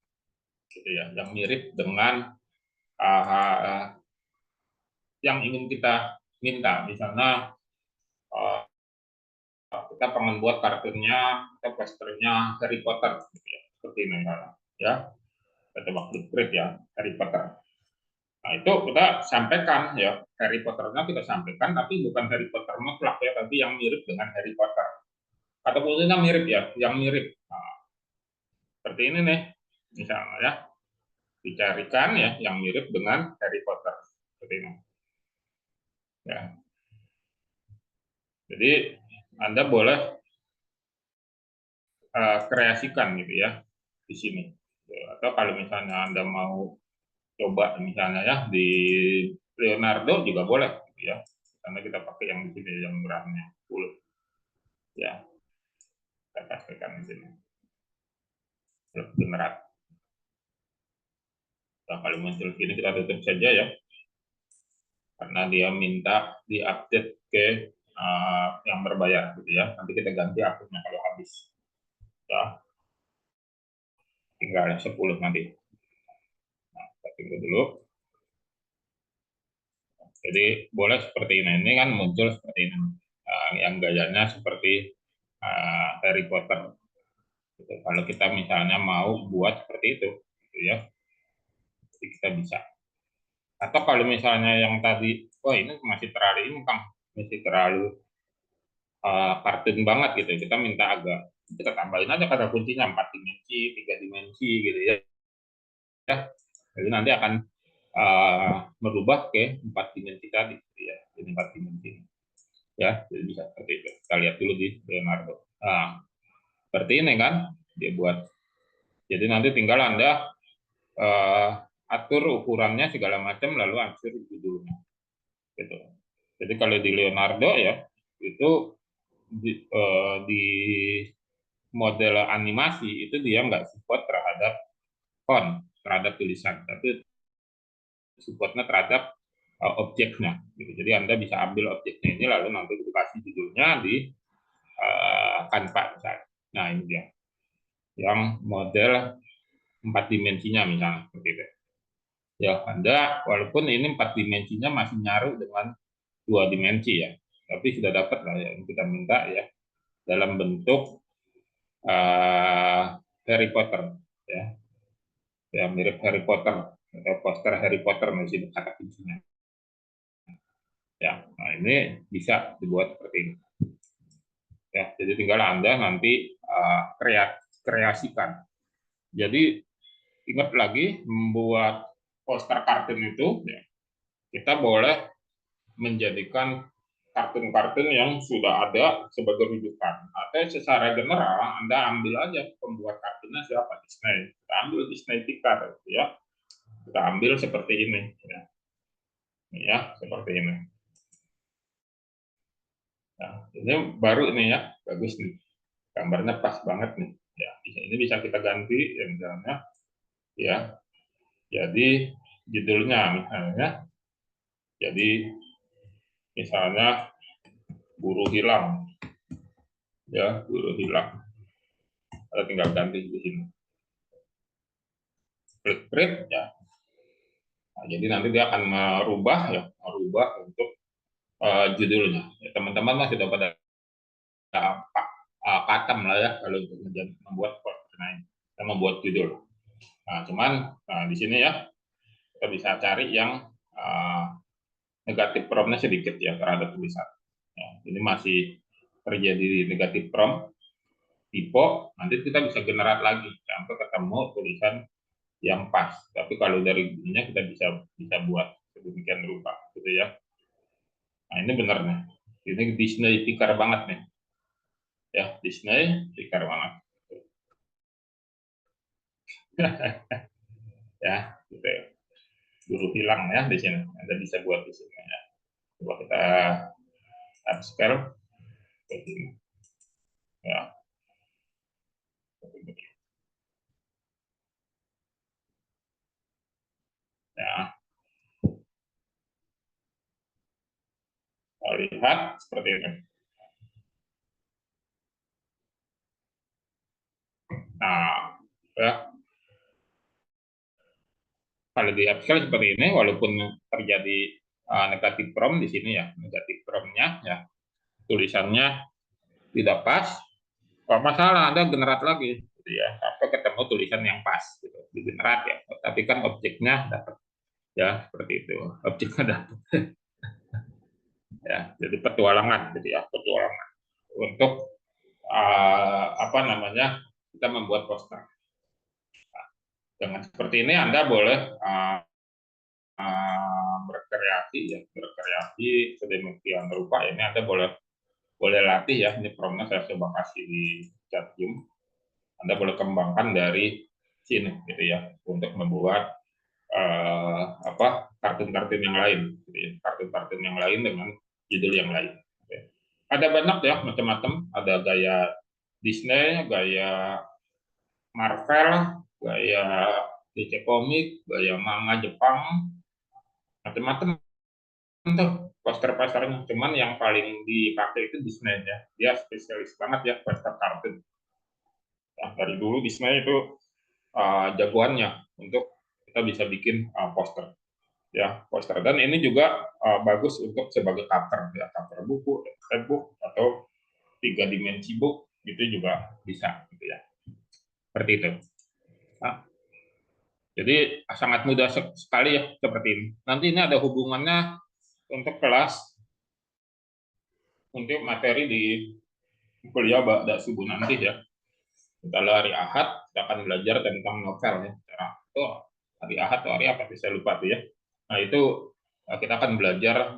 gitu ya, yang mirip dengan uh, yang ingin kita minta. Misalnya kita pengen buat kartunnya atau posternya Harry Potter, gitu ya, seperti ini ya. Kita coba klik ya Harry Potter. Nah, itu kita sampaikan ya, Harry Potternya kita sampaikan, tapi bukan Harry Potter mutlak ya, tapi yang mirip dengan Harry Potter. Atau khususnya mirip ya, yang mirip. Nah, seperti ini nih, misalnya ya, dicarikan ya, yang mirip dengan Harry Potter. Seperti ini. Ya. Jadi, Anda boleh kreasikan gitu ya, di sini. Atau kalau misalnya Anda mau coba misalnya ya, di Leonardo juga boleh gitu ya. Karena kita pakai yang di sini, yang murahnya 10. Ya, kita pastikan di sini. Generat. Nah, kalau muncul gini kita tutup saja ya, karena dia minta diupdate ke yang berbayar gitu ya. Nanti kita ganti akunnya kalau habis. Ya, tinggal 10 nanti. Nah, kita tunggu dulu. Jadi boleh seperti ini. Ini kan muncul seperti ini. Yang gayanya seperti Harry Potter. Gitu. Kalau kita misalnya mau buat seperti itu, gitu ya, jadi kita bisa. Atau kalau misalnya yang tadi, wah ini masih terlalu ini Kang, masih terlalu kartun banget gitu, kita minta agak, kita tambahin aja kata kuncinya 4 dimensi, 3 dimensi gitu ya. Jadi nanti akan merubah ke 4 dimensi tadi, gitu ya. Jadi 4 dimensi ya, jadi bisa seperti itu. Kita lihat dulu di Leonardo. Nah, seperti ini kan dia buat. Jadi nanti tinggal Anda uh, atur ukurannya segala macam, lalu atur judulnya gitu. Jadi kalau di Leonardo ya, itu di model animasi itu dia nggak support terhadap font, terhadap tulisan, tapi supportnya terhadap objeknya gitu. Jadi Anda bisa ambil objeknya ini, lalu nanti dikasih judulnya di Canva misalnya. Nah ini dia yang model 4 dimensinya misalnya seperti itu. Ya, Anda walaupun ini 4 dimensinya masih nyaru dengan 2 dimensi ya, tapi sudah dapat lah ya yang kita minta ya, dalam bentuk Harry Potter ya, yang mirip Harry Potter atau poster Harry Potter masih kata kuncinya ya. Nah ini bisa dibuat seperti ini ya, jadi tinggal Anda nanti kreasikan. Jadi ingat lagi, membuat poster kartun itu ya, kita boleh menjadikan kartun-kartun yang sudah ada sebagai rujukan, atau secara general Anda ambil aja pembuat kartunnya siapa, Disney, kita ambil Disney Pixar ya, kita ambil seperti ini ya, seperti ini. Nah, ini baru nih ya, bagus nih, gambarnya pas banget nih ya. Ini bisa kita ganti ya, misalnya ya, jadi judulnya misalnya, jadi misalnya Guru Hilang ya, Guru Hilang. Kita tinggal ganti di sini, klik print ya. Nah, jadi nanti dia akan merubah untuk judulnya. Ya, teman-teman masih sudah pada katam lah ya kalau untuk membuat poster ini, kita membuat judul. Nah, cuman di sini ya kita bisa cari yang negatif promptnya sedikit ya terhadap tulisan. Ya, ini masih terjadi negatif prompt typo, nanti kita bisa generat lagi sampai ketemu tulisan yang pas. Tapi kalau dari ininya kita bisa bisa buat sedemikian rupa gitu ya. Nah ini benar nih, ini Disney Pixar banget nih ya, Disney Pixar banget ya, gitu ya. Guru Hilang ya di sini, Anda bisa buat di sini ya. Coba kita upscale ke sini ya. Ya, kita lihat seperti ini. Nah, ya, kalau di Excel seperti ini, walaupun terjadi negatif prompt di sini ya, negatif prompt-nya ya, tulisannya tidak pas, kalau masalah Anda generat lagi, gitu ya, sampai ketemu tulisan yang pas, gitu, di generat ya. Tapi kan objeknya dapat, ya seperti itu, objeknya dapat, ya. Jadi petualangan, gitu ya, petualangan untuk apa namanya, kita membuat poster. Dengan seperti ini Anda boleh berkreasi ya, berkreasi sedemikian rupa. Ini Anda boleh boleh latih ya. Ini promnya saya coba kasih di chat Zoom. Anda boleh kembangkan dari sini gitu ya, untuk membuat apa, kartun-kartun yang lain, gitu ya. Kartun-kartun yang lain dengan judul yang lain. Gitu ya. Ada banyak ya macam-macam. Ada gaya Disney, gaya Marvel, gaya DC komik, gaya manga Jepang, macam-macam tuh poster-posternya. Cuman yang paling dipakai itu Disney ya. Dia spesialis banget ya poster kartun. Nah, dari dulu Disney itu jagoannya untuk kita bisa bikin poster ya, poster. Dan ini juga bagus untuk sebagai cover ya, cover buku, book atau tiga dimensi book gitu juga bisa gitu ya. Seperti itu. Nah, jadi sangat mudah sekali ya seperti ini. Nanti ini ada hubungannya untuk kelas, untuk materi di kuliah Ba'da subuh nanti ya. Kalau hari Ahad kita akan belajar tentang novel ya. Itu hari Ahad atau hari apa sih saya lupa tuh ya. Nah itu kita akan belajar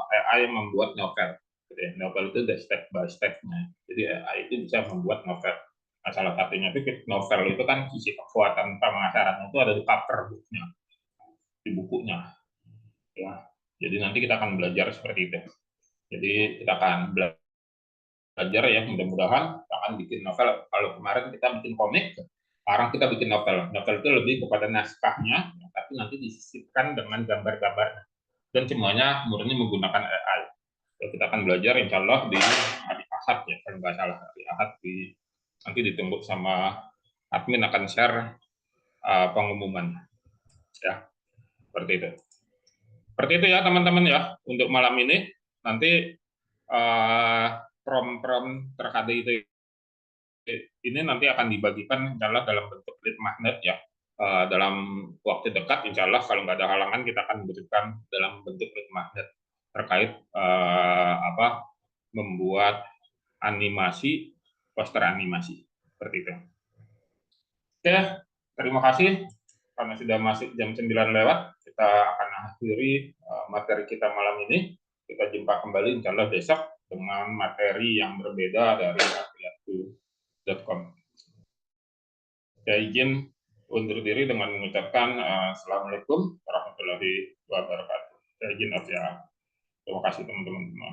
AI membuat novel. Gitu ya. Novel itu the step by step-nya. Jadi AI itu bisa membuat novel. Nah, salah satunya itu novel itu kan sisi kekuatan pemasarannya itu ada di cover bukunya, di bukunya. Ya. Jadi nanti kita akan belajar seperti itu. Jadi kita akan belajar ya, mudah-mudahan kita akan bikin novel. Kalau kemarin kita bikin komik, sekarang kita bikin novel. Novel itu lebih kepada naskahnya, tapi nanti disisipkan dengan gambar-gambar dan semuanya murni menggunakan AI. Kita akan belajar insya Allah di hari Ahad ya, kalau nggak salah hari Ahad nanti ditunggu sama admin akan share pengumuman ya, seperti itu. Seperti itu ya teman-teman ya, untuk malam ini nanti prom-prom terkait itu ini nanti akan dibagikan insya Allah dalam bentuk lead magnet ya. Dalam waktu dekat insya Allah kalau nggak ada halangan kita akan berikan dalam bentuk lead magnet terkait apa, membuat animasi, poster animasi seperti itu. Oke, terima kasih karena sudah masuk jam 9 lewat. Kita akan akhiri materi kita malam ini. Kita jumpa kembali insya Allah besok dengan materi yang berbeda dari afriatu.com. Saya izin undur diri dengan mengucapkan Assalamualaikum warahmatullahi wabarakatuh. Saya izin ya. Terima kasih teman-teman semua.